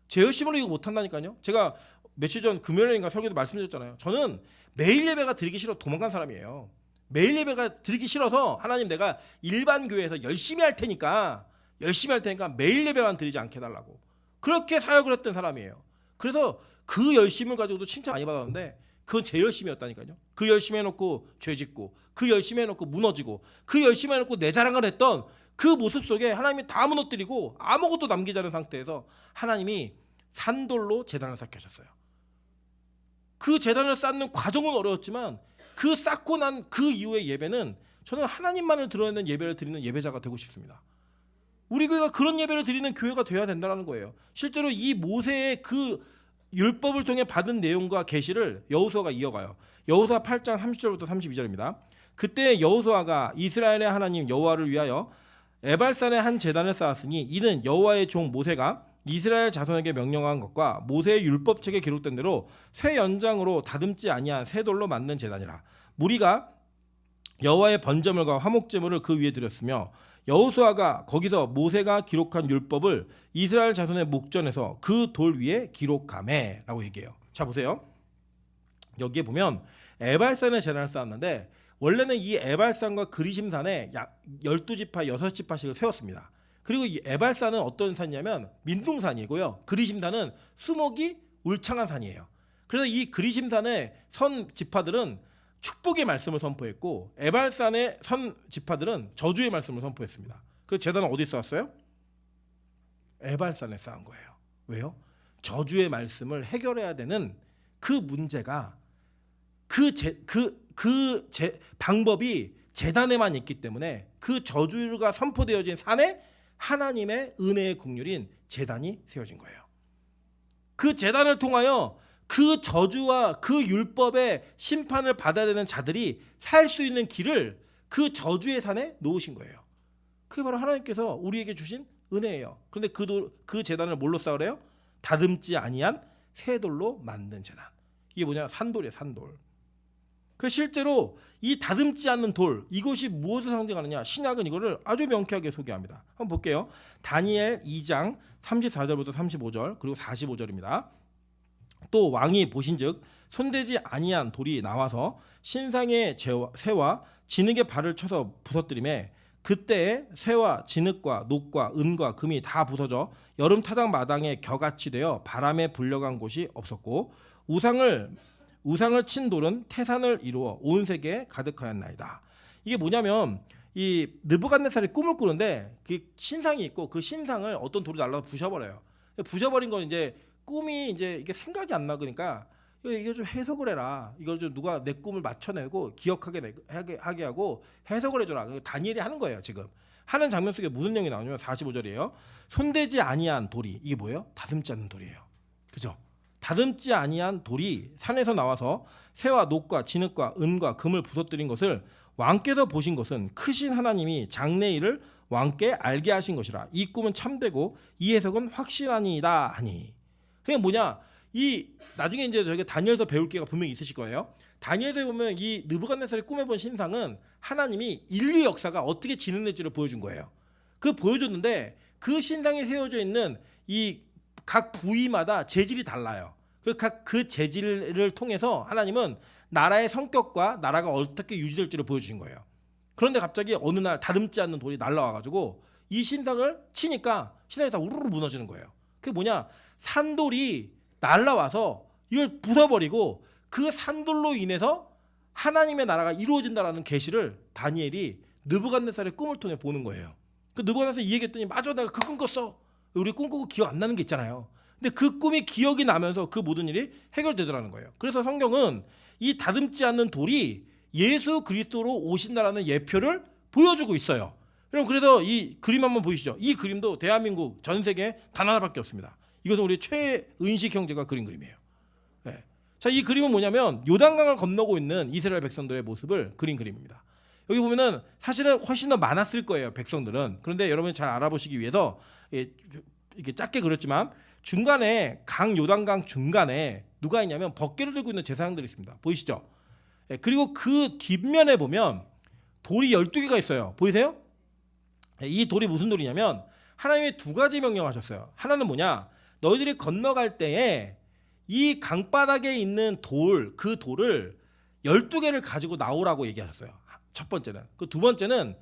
제 열심으로 이거 못한다니까요. 제가 며칠 전 금요일인가 설교도 말씀드렸잖아요. 저는 매일 예배가 드리기 싫어 도망간 사람이에요. 매일 예배가 드리기 싫어서 하나님 내가 일반 교회에서 열심히 할 테니까 매일 예배만 드리지 않게 해달라고 그렇게 사역을 했던 사람이에요. 그래서 그 열심을 가지고도 칭찬 많이 받았는데 그건 제 열심이었다니까요. 그 열심히 해놓고 죄 짓고 그 열심히 해놓고 무너지고 그 열심히 해놓고 내 자랑을 했던 그 모습 속에 하나님이 다 무너뜨리고 아무것도 남기지 않은 상태에서 하나님이 산돌로 제단을 쌓게 하셨어요. 그 제단을 쌓는 과정은 어려웠지만 그 쌓고 난 그 이후의 예배는 저는 하나님만을 드러내는 예배를 드리는 예배자가 되고 싶습니다. 우리 교회가 그런 예배를 드리는 교회가 되어야 된다는 거예요. 실제로 이 모세의 그 율법을 통해 받은 내용과 계시를 여호수아가 이어가요. 여호수아 8장 30절부터 32절입니다. 그때 여호수아가 이스라엘의 하나님 여호와를 위하여 에발산에 한 제단을 쌓았으니 이는 여호와의 종 모세가 이스라엘 자손에게 명령한 것과 모세의 율법책에 기록된 대로 쇠 연장으로 다듬지 아니한 새 돌로 만든 제단이라. 무리가 여호와의 번제물과 화목제물을 그 위에 드렸으며 여호수아가 거기서 모세가 기록한 율법을 이스라엘 자손의 목전에서 그 돌 위에 기록하매라고 얘기해요. 자 보세요. 여기에 보면 에발산에 제단을 쌓았는데 원래는 이 에발산과 그리심산에 약 12지파 6지파씩을 세웠습니다. 그리고 이 에발산은 어떤 산이냐면 민둥산이고요. 그리심산은 수목이 울창한 산이에요. 그래서 이 그리심산의 선 지파들은 축복의 말씀을 선포했고 에발산의 선 지파들은 저주의 말씀을 선포했습니다. 그래서 제단은 어디 쌓았어요? 에발산에 쌓은 거예요. 왜요? 저주의 말씀을 해결해야 되는 그 문제가 방법이 제단에만 있기 때문에 그 저주가 선포되어진 산에 하나님의 은혜의 국률인 제단이 세워진 거예요. 그 제단을 통하여 그 저주와 그 율법의 심판을 받아야 되는 자들이 살 수 있는 길을 그 저주의 산에 놓으신 거예요. 그게 바로 하나님께서 우리에게 주신 은혜예요. 그런데 그 제단을 뭘로 쌓으래요? 다듬지 아니한 새 돌로 만든 제단. 이게 뭐냐? 산돌이에요, 산돌. 그래서 실제로 이 다듬지 않는 돌, 이것이 무엇을 상징하느냐? 신약은 이거를 아주 명쾌하게 소개합니다. 한번 볼게요. 다니엘 2장 34절부터 35절 그리고 45절입니다. 또 왕이 보신즉 손대지 아니한 돌이 나와서 신상의 쇠와 진흙의 발을 쳐서 부서뜨리매 그때에 쇠와 진흙과 녹과 은과 금이 다 부서져 여름 타작 마당에 겨같이 되어 바람에 불려간 곳이 없었고 우상을 친 돌은 태산을 이루어 온 세계에 가득하였나이다. 이게 뭐냐면 이 느부갓네살이 꿈을 꾸는데 그 신상이 있고 그 신상을 어떤 돌이 날라서 부셔버려요. 부셔버린 건 이제 꿈이 이제 이게 생각이 안 나니까 이거 좀 해석을 해라. 이걸 좀 누가 내 꿈을 맞춰내고 기억하게 하게 하고 해석을 해줘라. 다니엘이 하는 거예요. 지금 하는 장면 속에 무슨 내용이 나오냐면 45절이에요. 손대지 아니한 돌이 이게 뭐예요? 다듬지 않는 돌이에요. 그죠? 다듬지 아니한 돌이 산에서 나와서 새와 녹과 진흙과 은과 금을 부서뜨린 것을 왕께서 보신 것은 크신 하나님이 장래일을 왕께 알게 하신 것이라. 이 꿈은 참되고 이 해석은 확실하니이다 하니. 그게 뭐냐? 이 나중에 이제 저희가 다니엘서 배울 게가 분명히 있으실 거예요. 다니엘서에 보면 이 느부갓네살이 꿈에 본 신상은 하나님이 인류 역사가 어떻게 진행될지를 보여준 거예요. 그 보여줬는데 그 신상에 세워져 있는 이 각 부위마다 재질이 달라요. 그 재질을 통해서 하나님은 나라의 성격과 나라가 어떻게 유지될지를 보여주신 거예요. 그런데 갑자기 어느 날 다듬지 않는 돌이 날라와가지고 이 신상을 치니까 신상이 다 우르르 무너지는 거예요. 그게 뭐냐? 산돌이 날라와서 이걸 부숴버리고 그 산돌로 인해서 하나님의 나라가 이루어진다라는 계시를 다니엘이 느부갓네살의 꿈을 통해 보는 거예요. 그 느부갓네살이 이 얘기했더니 맞아, 내가 그 꿈 꿨어. 우리 꿈꾸고 기억 안 나는 게 있잖아요. 근데 그 꿈이 기억이 나면서 그 모든 일이 해결되더라는 거예요. 그래서 성경은 이 다듬지 않는 돌이 예수 그리스도로 오신다라는 예표를 보여주고 있어요. 여러분, 그래서 이 그림 한번 보이시죠? 이 그림도 대한민국 전 세계에 단 하나밖에 없습니다. 이것은 우리 최은식 형제가 그린 그림이에요. 네. 자, 이 그림은 뭐냐면 요단강을 건너고 있는 이스라엘 백성들의 모습을 그린 그림입니다. 여기 보면은 사실은 훨씬 더 많았을 거예요, 백성들은. 그런데 여러분이 잘 알아보시기 위해서 이렇게 작게 그렸지만 중간에 요단강 중간에 누가 있냐면 벗개를 들고 있는 제사장들이 있습니다. 보이시죠? 그리고 그 뒷면에 보면 돌이 12개가 있어요. 보이세요? 이 돌이 무슨 돌이냐면 하나님이 두 가지 명령하셨어요. 하나는 뭐냐? 너희들이 건너갈 때에 이 강바닥에 있는 그 돌을 12개를 가지고 나오라고 얘기하셨어요. 첫 번째는. 그 두 번째는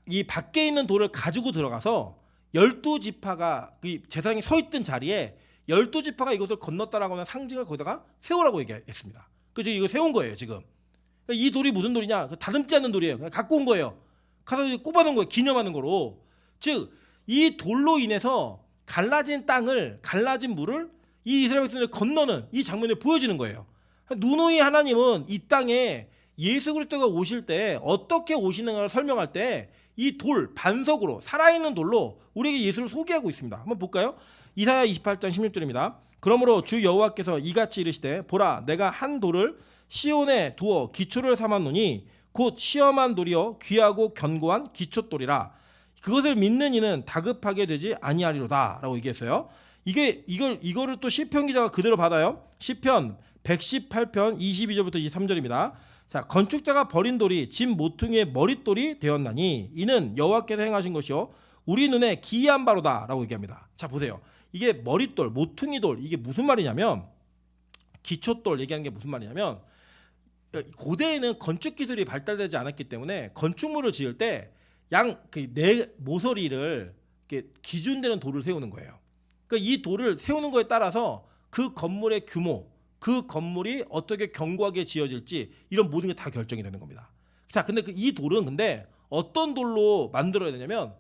이 밖에 있는 돌을 가지고 들어가서 12지파가 제사장이 서 있던 자리에 12지파가 이것을 건넜다라고 하는 상징을 거기다가 세우라고 얘기했습니다. 그래서 이거 세운 거예요, 지금. 이 돌이 무슨 돌이냐? 다듬지 않는 돌이에요. 그냥 갖고 온 거예요. 가서 꼽아놓은 거예요. 기념하는 거로. 즉, 이 돌로 인해서 갈라진 물을 이 이스라엘 백성들이 건너는 이 장면을 보여주는 거예요. 누누이 하나님은 이 땅에 예수 그리스도가 오실 때 어떻게 오시는가를 설명할 때 이 돌, 반석으로 살아있는 돌로 우리에게 예수를 소개하고 있습니다. 한번 볼까요? 이사야 28장 16절입니다. 그러므로 주 여호와께서 이같이 이르시되 보라 내가 한 돌을 시온에 두어 기초를 삼았노니 곧 시험한 돌이요 귀하고 견고한 기초돌이라. 그것을 믿는 이는 다급하게 되지 아니하리로다라고 얘기했어요. 이거를 또 시편 기자가 그대로 받아요. 시편 118편 22절부터 23절입니다. 자, 건축자가 버린 돌이 집 모퉁이의 머릿돌이 되었나니 이는 여호와께서 행하신 것이요 우리 눈에 기이한 바로다라고 얘기합니다. 자, 보세요. 이게 머릿돌, 모퉁이돌 이게 무슨 말이냐면 기초돌 얘기하는 게 무슨 말이냐면 고대에는 건축 기술이 발달되지 않았기 때문에 건축물을 지을 때 네 모서리를 이렇게 기준되는 돌을 세우는 거예요. 그러니까 이 돌을 세우는 거에 따라서 그 건물의 규모, 그 건물이 어떻게 견고하게 지어질지 이런 모든 게 다 결정이 되는 겁니다. 자, 근데 이 돌은 근데 어떤 돌로 만들어야 되냐면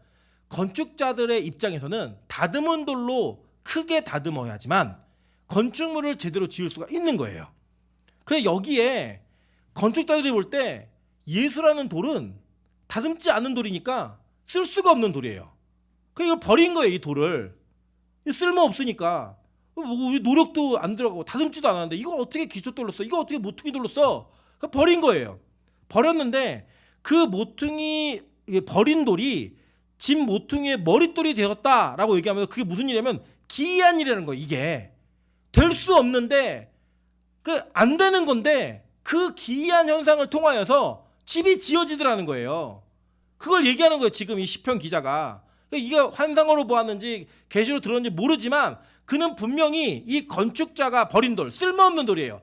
건축자들의 입장에서는 다듬은 돌로 크게 다듬어야지만 건축물을 제대로 지을 수가 있는 거예요. 그래서 여기에 건축자들이 볼 때 예수라는 돌은 다듬지 않은 돌이니까 쓸 수가 없는 돌이에요. 그래서 이걸 버린 거예요, 이 돌을. 쓸모 없으니까. 노력도 안 들어가고 다듬지도 않았는데 이걸 어떻게 기초돌로 써? 이거 어떻게 모퉁이돌로 써? 버린 거예요. 버렸는데 그 모퉁이 버린 돌이 집 모퉁이의 머릿돌이 되었다라고 얘기하면서 그게 무슨 일이냐면 기이한 일이라는 거예요. 이게 될 수 없는데 안 되는 건데 그 기이한 현상을 통하여서 집이 지어지더라는 거예요. 그걸 얘기하는 거예요. 지금 이 시편 기자가. 이게 환상으로 보았는지 계시로 들었는지 모르지만 그는 분명히 이 건축자가 버린 돌, 쓸모없는 돌이에요.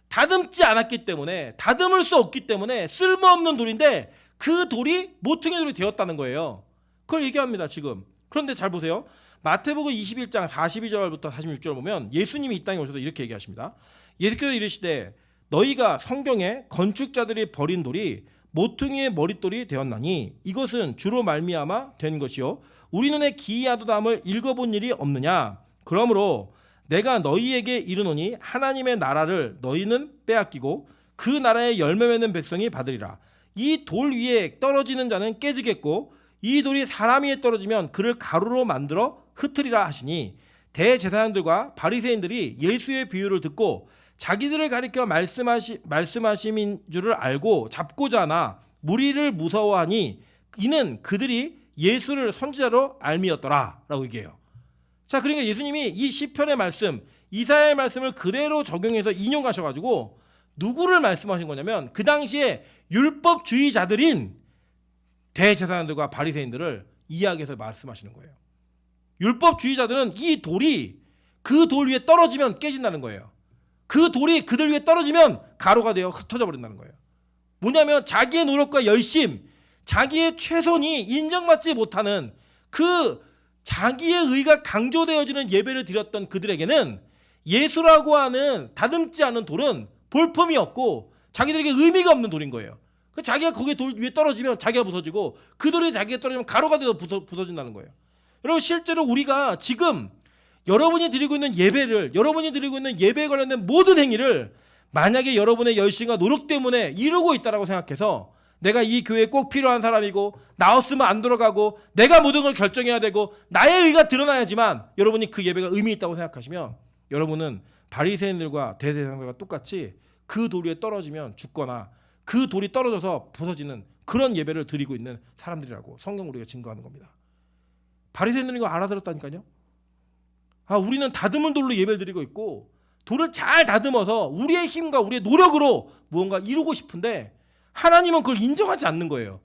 다듬지 않았기 때문에, 다듬을 수 없기 때문에 쓸모없는 돌인데 그 돌이 모퉁이 돌이 되었다는 거예요. 그걸 얘기합니다, 지금. 그런데 잘 보세요. 마태복음 21장 42절부터 46절 보면 예수님이 이 땅에 오셔서 이렇게 얘기하십니다. 예수께서 이르시되 너희가 성경에 건축자들이 버린 돌이 모퉁이의 머릿돌이 되었나니 이것은 주로 말미암아 된 것이요 우리 눈에 기이하도담을 읽어본 일이 없느냐. 그러므로 내가 너희에게 이르노니 하나님의 나라를 너희는 빼앗기고 그 나라의 열매 맺는 백성이 받으리라. 이 돌 위에 떨어지는 자는 깨지겠고 이 돌이 사람 위에 떨어지면 그를 가루로 만들어 흩으리라 하시니 대제사장들과 바리새인들이 예수의 비유를 듣고 자기들을 가리켜 말씀하심인 줄을 알고 잡고자 하나 무리를 무서워하니 이는 그들이 예수를 선지자로 알미었더라 라고 얘기해요. 자, 그러니까 예수님이 이 시편의 말씀, 이사야의 말씀을 그대로 적용해서 인용하셔가지고 누구를 말씀하신 거냐면 그 당시에 율법주의자들인 대제사장들과 바리새인들을 이야기해서 말씀하시는 거예요. 율법주의자들은 이 돌이 그 돌 위에 떨어지면 깨진다는 거예요. 그 돌이 그들 위에 떨어지면 가루가 되어 흩어져 버린다는 거예요. 뭐냐면 자기의 노력과 열심, 자기의 최선이 인정받지 못하는 그 자기의 의가 강조되어지는 예배를 드렸던 그들에게는 예수라고 하는 다듬지 않은 돌은 볼품이 없고 자기들에게 의미가 없는 돌인 거예요. 자기가 거기에 돌 위에 떨어지면 자기가 부서지고 그 돌이 자기가 떨어지면 가루가 되어 부서진다는 거예요. 여러분, 실제로 우리가 지금 여러분이 드리고 있는 예배를, 여러분이 드리고 있는 예배에 관련된 모든 행위를 만약에 여러분의 열심과 노력 때문에 이루고 있다라고 생각해서 내가 이 교회에 꼭 필요한 사람이고 나 없으면 안 돌아가고 내가 모든 걸 결정해야 되고 나의 의가 드러나야지만 여러분이 그 예배가 의미 있다고 생각하시면 여러분은 바리새인들과 대제사장들과 똑같이 그 돌 위에 떨어지면 죽거나 그 돌이 떨어져서 부서지는 그런 예배를 드리고 있는 사람들이라고 성경 우리가 증거하는 겁니다. 바리새인들은 이거 알아들었다니까요. 우리는 다듬은 돌로 예배를 드리고 있고 돌을 잘 다듬어서 우리의 힘과 우리의 노력으로 무언가 이루고 싶은데 하나님은 그걸 인정하지 않는 거예요.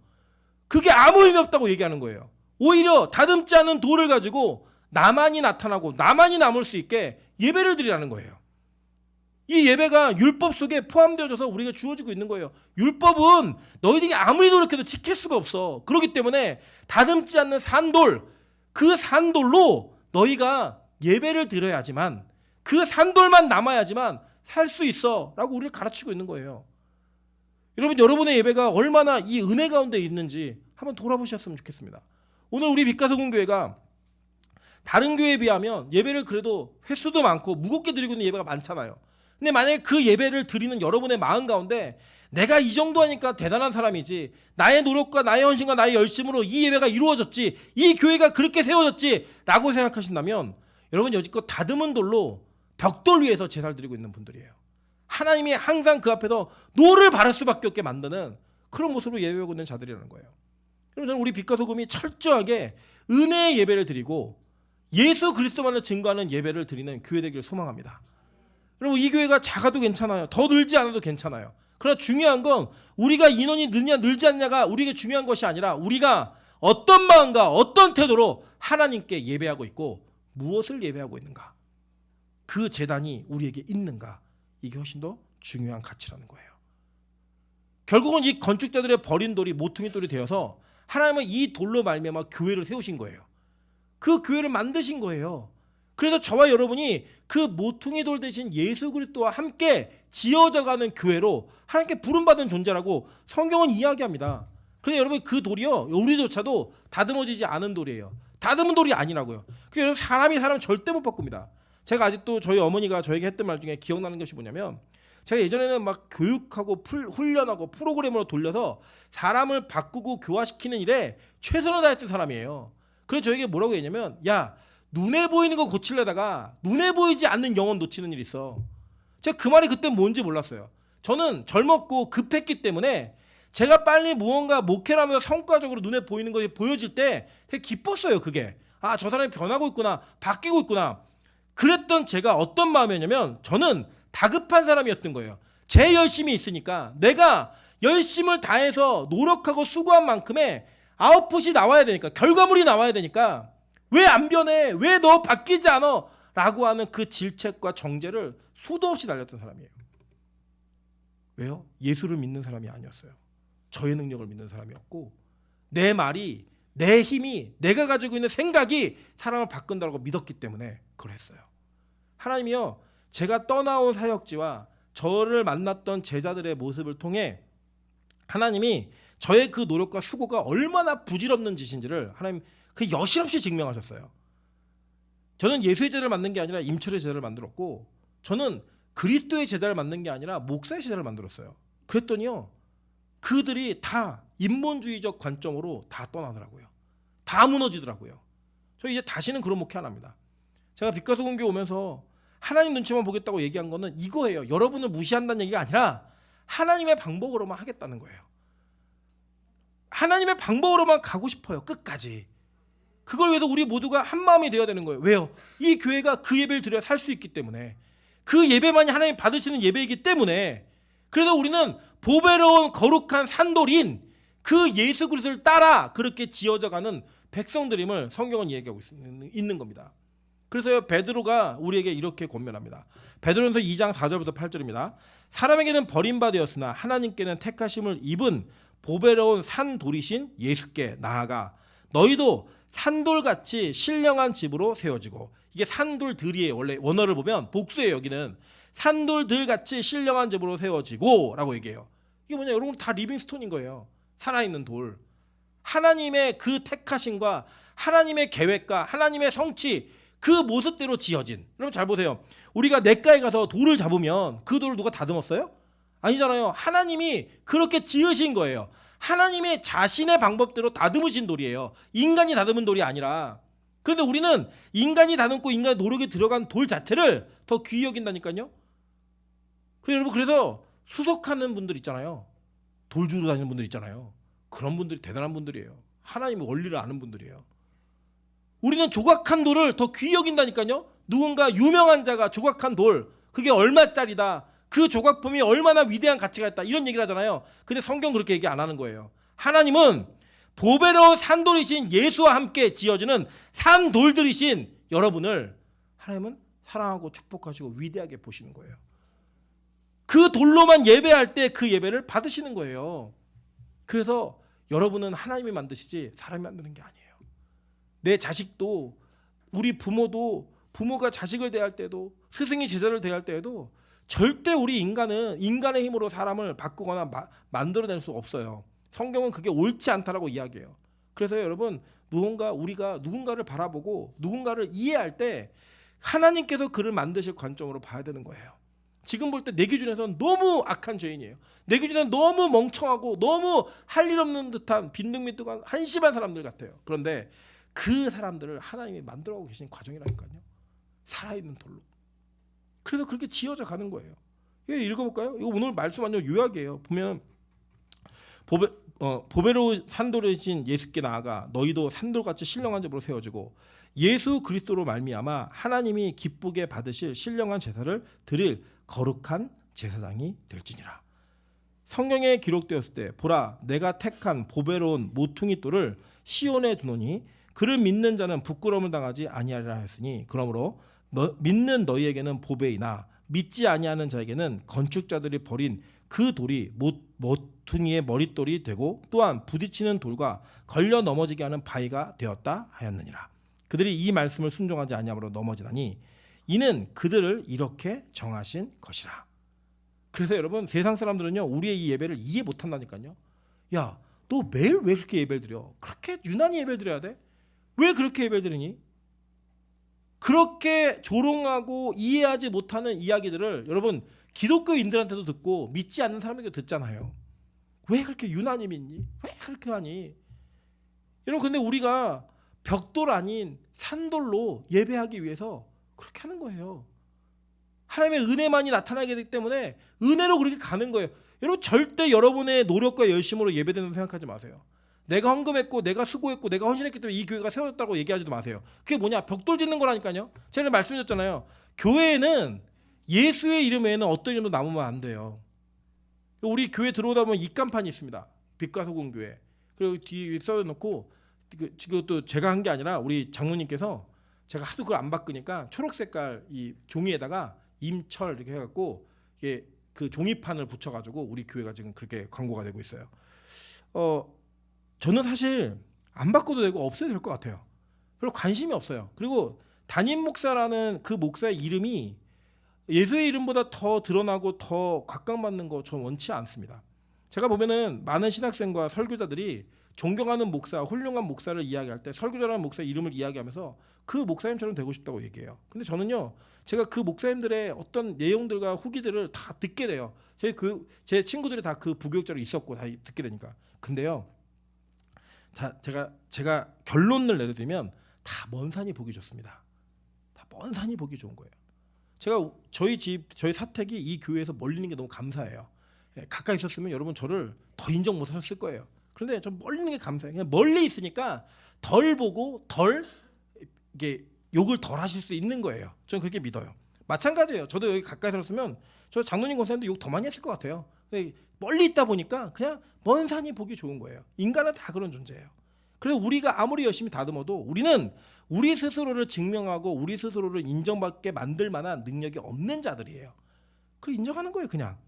그게 아무 의미 없다고 얘기하는 거예요. 오히려 다듬지 않은 돌을 가지고 나만이 나타나고 나만이 남을 수 있게 예배를 드리라는 거예요. 이 예배가 율법 속에 포함되어져서 우리가 주어지고 있는 거예요. 율법은 너희들이 아무리 노력해도 지킬 수가 없어. 그렇기 때문에 다듬지 않는 산돌, 그 산돌로 너희가 예배를 드려야지만 그 산돌만 남아야지만 살 수 있어 라고 우리를 가르치고 있는 거예요. 여러분, 여러분의 예배가 얼마나 이 은혜 가운데 있는지 한번 돌아보셨으면 좋겠습니다. 오늘 우리 빛가서군교회가 다른 교회에 비하면 예배를 그래도 횟수도 많고 무겁게 드리고 있는 예배가 많잖아요. 근데 만약에 그 예배를 드리는 여러분의 마음 가운데 내가 이 정도 하니까 대단한 사람이지, 나의 노력과 나의 헌신과 나의 열심으로 이 예배가 이루어졌지, 이 교회가 그렇게 세워졌지 라고 생각하신다면 여러분 여지껏 다듬은 돌로 벽돌 위에서 제사를 드리고 있는 분들이에요. 하나님이 항상 그 앞에서 노를 바랄 수밖에 없게 만드는 그런 모습으로 예배하고 있는 자들이라는 거예요. 그럼 저는 우리 빛과 소금이 철저하게 은혜의 예배를 드리고 예수 그리스도만을 증거하는 예배를 드리는 교회 되기를 소망합니다. 여러분 이 교회가 작아도 괜찮아요. 더 늘지 않아도 괜찮아요. 그러나 중요한 건 우리가 인원이 느냐 늘지 않냐가 우리에게 중요한 것이 아니라 우리가 어떤 마음과 어떤 태도로 하나님께 예배하고 있고 무엇을 예배하고 있는가, 그 제단이 우리에게 있는가, 이게 훨씬 더 중요한 가치라는 거예요. 결국은 이 건축자들의 버린 돌이 모퉁이 돌이 되어서 하나님은 이 돌로 말미암아 교회를 세우신 거예요. 그 교회를 만드신 거예요. 그래서 저와 여러분이 그 모퉁이 돌 대신 예수 그리스도와 함께 지어져가는 교회로 하나님께 부름받은 존재라고 성경은 이야기합니다. 그런데 여러분 그 돌이요, 우리조차도 다듬어지지 않은 돌이에요. 다듬은 돌이 아니라고요. 그래서 여러분 사람이 사람 절대 못 바꿉니다. 제가 아직도 저희 어머니가 저에게 했던 말 중에 기억나는 것이 뭐냐면, 제가 예전에는 막 교육하고 훈련하고 프로그램으로 돌려서 사람을 바꾸고 교화시키는 일에 최선을 다했던 사람이에요. 그래서 저에게 뭐라고 했냐면, 야, 눈에 보이는 거 고치려다가 눈에 보이지 않는 영혼 놓치는 일이 있어. 제가 그 말이 그때 뭔지 몰랐어요. 저는 젊었고 급했기 때문에 제가 빨리 무언가 목회를 하면서 성과적으로 눈에 보이는 것이 보여질 때 되게 기뻤어요. 그게 아, 저 사람이 변하고 있구나, 바뀌고 있구나. 그랬던 제가 어떤 마음이었냐면, 저는 다급한 사람이었던 거예요. 제 열심이 있으니까 내가 열심을 다해서 노력하고 수고한 만큼의 아웃풋이 나와야 되니까, 결과물이 나와야 되니까 왜 안 변해? 왜 너 바뀌지 않아? 라고 하는 그 질책과 정죄를 수도 없이 날렸던 사람이에요. 왜요? 예수를 믿는 사람이 아니었어요. 저의 능력을 믿는 사람이었고, 내 말이, 내 힘이, 내가 가지고 있는 생각이 사람을 바꾼다고 믿었기 때문에 그걸 했어요. 하나님이요, 제가 떠나온 사역지와 저를 만났던 제자들의 모습을 통해 하나님이 저의 그 노력과 수고가 얼마나 부질없는 짓인지를 하나님 그 여실없이 증명하셨어요. 저는 예수의 제자를 만든 게 아니라 임철의 제자를 만들었고, 저는 그리스도의 제자를 만든 게 아니라 목사의 제자를 만들었어요. 그랬더니요, 그들이 다 인본주의적 관점으로 다 떠나더라고요. 다 무너지더라고요. 저 이제 다시는 그런 목회 안 합니다. 제가 빛과 소금교회 오면서 하나님 눈치만 보겠다고 얘기한 거는 이거예요. 여러분을 무시한다는 얘기가 아니라 하나님의 방법으로만 하겠다는 거예요. 하나님의 방법으로만 가고 싶어요. 끝까지. 그걸 위해서 우리 모두가 한 마음이 되어야 되는 거예요. 왜요? 이 교회가 그 예배를 드려야 살 수 있기 때문에, 그 예배만이 하나님 받으시는 예배이기 때문에. 그래서 우리는 보배로운 거룩한 산돌인 그 예수 그리스도를 따라 그렇게 지어져가는 백성들임을 성경은 얘기하고 있는 겁니다. 그래서 베드로가 우리에게 이렇게 권면합니다. 베드로전서 2장 4절부터 8절입니다. 사람에게는 버림받았으나 하나님께는 택하심을 입은 보배로운 산돌이신 예수께 나아가 너희도 산돌같이 신령한 집으로 세워지고, 이게 산돌들이에요. 원래 원어를 보면 복수예요. 여기는 산돌들같이 신령한 집으로 세워지고 라고 얘기해요. 이게 뭐냐, 여러분 다 리빙스톤인 거예요. 살아있는 돌. 하나님의 그 택하심과 하나님의 계획과 하나님의 성취, 그 모습대로 지어진. 여러분 잘 보세요. 우리가 냇가에 가서 돌을 잡으면 그 돌을 누가 다듬었어요? 아니잖아요. 하나님이 그렇게 지으신 거예요. 하나님의 자신의 방법대로 다듬으신 돌이에요. 인간이 다듬은 돌이 아니라. 그런데 우리는 인간이 다듬고 인간의 노력이 들어간 돌 자체를 더 귀히 여긴다니까요. 그래서 여러분, 그래서 수석하는 분들 있잖아요. 돌 주로 다니는 분들 있잖아요. 그런 분들이 대단한 분들이에요. 하나님의 원리를 아는 분들이에요. 우리는 조각한 돌을 더 귀히 여긴다니까요. 누군가 유명한 자가 조각한 돌, 그게 얼마짜리다, 그 조각품이 얼마나 위대한 가치가 있다, 이런 얘기를 하잖아요. 근데 성경 그렇게 얘기 안 하는 거예요. 하나님은 보배로운 산돌이신 예수와 함께 지어지는 산돌들이신 여러분을 하나님은 사랑하고 축복하시고 위대하게 보시는 거예요. 그 돌로만 예배할 때 그 예배를 받으시는 거예요. 그래서 여러분은 하나님이 만드시지 사람이 만드는 게 아니에요. 내 자식도, 우리 부모도, 부모가 자식을 대할 때도, 스승이 제자를 대할 때에도 절대 우리 인간은 인간의 힘으로 사람을 바꾸거나 만들어낼 수 없어요. 성경은 그게 옳지 않다라고 이야기해요. 그래서 여러분, 우리가 누군가를 바라보고 누군가를 이해할 때 하나님께서 그를 만드실 관점으로 봐야 되는 거예요. 지금 볼 때 내 기준에서는 너무 악한 죄인이에요. 내 기준에는 너무 멍청하고 너무 할 일 없는 듯한 빈둥빈둥한 한심한 사람들 같아요. 그런데 그 사람들을 하나님이 만들어가고 계신 과정이라니까요. 살아있는 돌로. 그래서 그렇게 지어져 가는 거예요. 이거 읽어볼까요? 이거 오늘 말씀 완전 요약이에요. 보면 보배로 산돌이신 예수께 나아가 너희도 산돌같이 신령한 자로 세워지고 예수 그리스도로 말미암아 하나님이 기쁘게 받으실 신령한 제사를 드릴 거룩한 제사장이 될지니라. 성경에 기록되었을 때 보라 내가 택한 보배로운 모퉁이 돌을 시온에 두노니 그를 믿는 자는 부끄러움을 당하지 아니하리라 했으니 그러므로 믿는 너희에게는 보배이나 믿지 아니하는 자에게는 건축자들이 버린 그 돌이 모퉁이의 머릿돌이 되고 또한 부딪히는 돌과 걸려 넘어지게 하는 바위가 되었다 하였느니라. 그들이 이 말씀을 순종하지 아니함으로 넘어지나니 이는 그들을 이렇게 정하신 것이라. 그래서 여러분 세상 사람들은요 우리의 이 예배를 이해 못한다니까요. 야, 너 매일 왜 그렇게 예배를 드려? 그렇게 유난히 예배를 드려야 돼? 왜 그렇게 예배를 드리니? 그렇게 조롱하고 이해하지 못하는 이야기들을 여러분 기독교인들한테도 듣고 믿지 않는 사람에게도 듣잖아요. 왜 그렇게 유난히 믿니? 왜 그렇게 하니? 여러분 근데 우리가 벽돌 아닌 산돌로 예배하기 위해서 그렇게 하는 거예요. 하나님의 은혜만이 나타나게 되기 때문에 은혜로 그렇게 가는 거예요. 여러분 절대 여러분의 노력과 열심으로 예배되는 생각하지 마세요. 내가 헌금했고 내가 수고했고 내가 헌신했기 때문에 이 교회가 세워졌다고 얘기하지도 마세요. 그게 뭐냐? 벽돌 짓는 거라니까요. 제가 말씀드렸잖아요. 교회에는 예수의 이름 외에는 어떤 이름도 남으면 안 돼요. 우리 교회 들어오다 보면 입간판이 있습니다. 빛과 소금 교회. 그리고 뒤에 써놓고 이것도 제가 한 게 아니라 우리 장로님께서 제가 하도 그걸 안 바꾸니까 초록 색깔 이 종이에다가 임철 이렇게 해갖고 이게 그 종이판을 붙여가지고 우리 교회가 지금 그렇게 광고가 되고 있어요. 저는 사실 안 바꿔도 되고 없어도 될 것 같아요. 별로 관심이 없어요. 그리고 담임 목사라는 그 목사의 이름이 예수의 이름보다 더 드러나고 더 각광받는 거 전 원치 않습니다. 제가 보면은 많은 신학생과 설교자들이 존경하는 목사, 훌륭한 목사를 이야기할 때 설교자라는 목사의 이름을 이야기하면서 그 목사님처럼 되고 싶다고 얘기해요. 근데 저는요, 제가 그 목사님들의 어떤 내용들과 후기들을 다 듣게 돼요. 제 친구들이 다 그 부교육자로 있었고 다 듣게 되니까. 근데요, 제가 결론을 내려드리면 다 먼 산이 보기 좋습니다. 다 먼 산이 보기 좋은 거예요. 제가 저희 사택이 이 교회에서 멀리 있는 게 너무 감사해요. 가까이 있었으면 여러분 저를 더 인정 못 하셨을 거예요. 그런데 저 멀리 있는 게 감사해요. 그냥 멀리 있으니까 덜 보고 덜 이게 욕을 덜 하실 수 있는 거예요. 저는 그렇게 믿어요. 마찬가지예요. 저도 여기 가까이 살았으면 저 장로님 권사님도 욕 더 많이 했을 것 같아요. 멀리 있다 보니까 그냥 먼 산이 보기 좋은 거예요. 인간은 다 그런 존재예요. 그래서 우리가 아무리 열심히 다듬어도 우리는 우리 스스로를 증명하고 우리 스스로를 인정받게 만들 만한 능력이 없는 자들이에요. 그걸 인정하는 거예요, 그냥.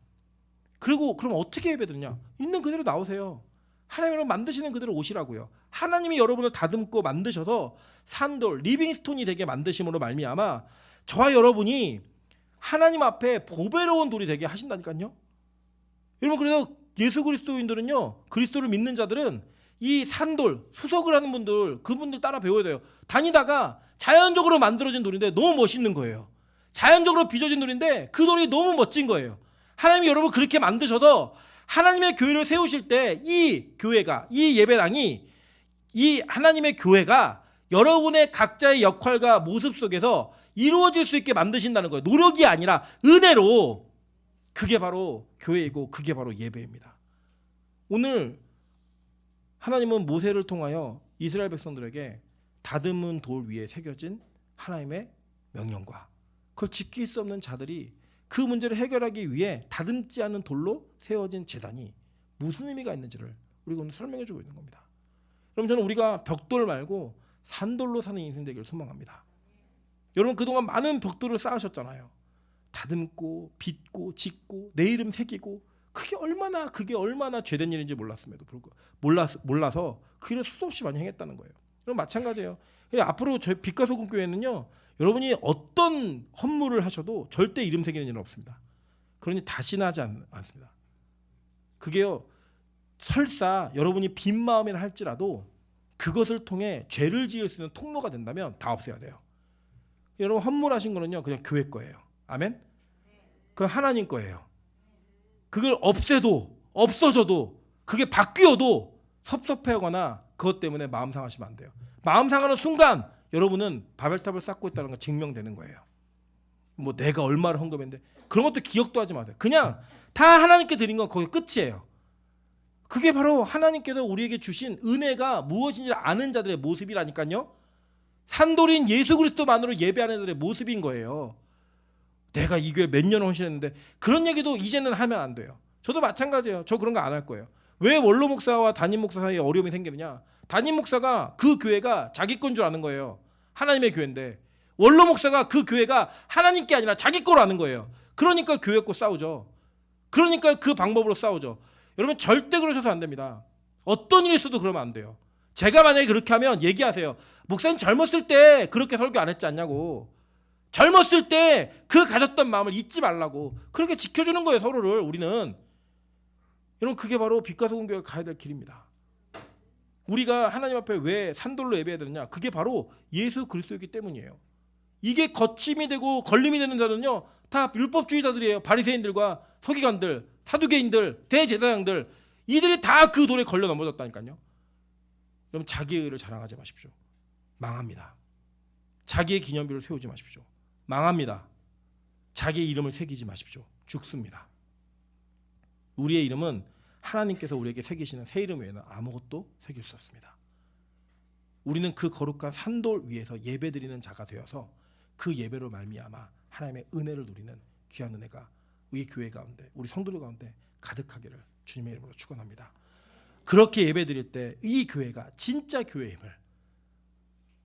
그리고 그럼 어떻게 예배드리냐? 있는 그대로 나오세요. 하나님을 만드시는 그대로 오시라고요. 하나님이 여러분을 다듬고 만드셔서 산돌, 리빙스톤이 되게 만드심으로 말미암아 저와 여러분이 하나님 앞에 보배로운 돌이 되게 하신다니까요. 여러분 그래서 예수 그리스도인들은요, 그리스도를 믿는 자들은 이 산돌, 수석을 하는 분들, 그분들 따라 배워야 돼요. 다니다가 자연적으로 만들어진 돌인데 너무 멋있는 거예요. 자연적으로 빚어진 돌인데 그 돌이 너무 멋진 거예요. 하나님이 여러분 그렇게 만드셔서 하나님의 교회를 세우실 때 이 교회가, 이 예배당이, 이 하나님의 교회가 여러분의 각자의 역할과 모습 속에서 이루어질 수 있게 만드신다는 거예요. 노력이 아니라 은혜로. 그게 바로 교회이고 그게 바로 예배입니다. 오늘 하나님은 모세를 통하여 이스라엘 백성들에게 다듬은 돌 위에 새겨진 하나님의 명령과 그걸 지킬 수 없는 자들이 그 문제를 해결하기 위해 다듬지 않은 돌로 세워진 제단이 무슨 의미가 있는지를 우리가 오늘 설명해 주고 있는 겁니다. 여러분 저는 우리가 벽돌 말고 산돌로 사는 인생 되기를 소망합니다. 여러분 그동안 많은 벽돌을 쌓으셨잖아요. 다듬고 빚고 짓고 내 이름 새기고 그게 얼마나 죄된 일인지 몰랐음에도 불구하고 몰라서 그 일을 수도 없이 많이 행했다는 거예요. 그럼 마찬가지예요. 앞으로 저희 빛과 소금 교회는요, 여러분이 어떤 헌물을 하셔도 절대 이름 새기는 일은 없습니다. 그러니 다시는 하지 않습니다. 그게요, 설사 여러분이 빈 마음이라 할지라도 그것을 통해 죄를 지을 수 있는 통로가 된다면 다 없애야 돼요. 여러분 헌물하신 거는요 그냥 교회 거예요. 아멘. 그건 하나님 거예요. 그걸 없어져도 그게 바뀌어도 섭섭해하거나 그것 때문에 마음 상하시면 안 돼요. 마음 상하는 순간 여러분은 바벨탑을 쌓고 있다는 건 증명되는 거예요. 뭐 내가 얼마를 헌금했는데 그런 것도 기억도 하지 마세요. 그냥 다 하나님께 드린 건 거기 끝이에요. 그게 바로 하나님께서 우리에게 주신 은혜가 무엇인지 아는 자들의 모습이라니까요. 산돌인 예수 그리스도만으로 예배하는 자들의 모습인 거예요. 내가 이 교회 몇 년 헌신했는데 그런 얘기도 이제는 하면 안 돼요. 저도 마찬가지예요. 저 그런 거 안 할 거예요. 왜 원로 목사와 담임 목사 사이에 어려움이 생기느냐? 담임 목사가 그 교회가 자기 건 줄 아는 거예요. 하나님의 교회인데 원로 목사가 그 교회가 하나님께 아니라 자기 거로 아는 거예요. 그러니까 교회 거 싸우죠. 그러니까 그 방법으로 싸우죠. 여러분 절대 그러셔서 안 됩니다. 어떤 일이 있어도 그러면 안 돼요. 제가 만약에 그렇게 하면 얘기하세요. 목사님 젊었을 때 그렇게 설교 안 했지 않냐고. 젊었을 때 그 가졌던 마음을 잊지 말라고. 그렇게 지켜주는 거예요, 서로를. 우리는. 여러분 그게 바로 빛과 소금 교회가 가야 될 길입니다. 우리가 하나님 앞에 왜 산돌로 예배해야 되느냐? 그게 바로 예수 그리스도이기 때문이에요. 이게 거침이 되고 걸림이 되는 자들은요 다 율법주의자들이에요. 바리새인들과 서기관들, 사두개인들, 대제사장들, 이들이 다 그 돌에 걸려 넘어졌다니까요. 여러분 자기의 의를 자랑하지 마십시오. 망합니다. 자기의 기념비를 세우지 마십시오. 망합니다. 자기의 이름을 새기지 마십시오. 죽습니다. 우리의 이름은 하나님께서 우리에게 새기시는 새 이름 외에는 아무것도 새길 수 없습니다. 우리는 그 거룩한 산돌 위에서 예배드리는 자가 되어서 그 예배로 말미암아 하나님의 은혜를 누리는 귀한 은혜가 우리 교회 가운데, 우리 성도들 가운데 가득하기를 주님의 이름으로 축원합니다. 그렇게 예배드릴 때 이 교회가 진짜 교회임을,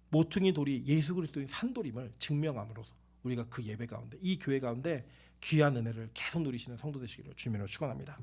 모퉁이 돌이 예수 그리스도인 산돌임을 증명함으로써 우리가 그 예배 가운데, 이 교회 가운데 귀한 은혜를 계속 누리시는 성도 되시기를 주님으로 축원합니다.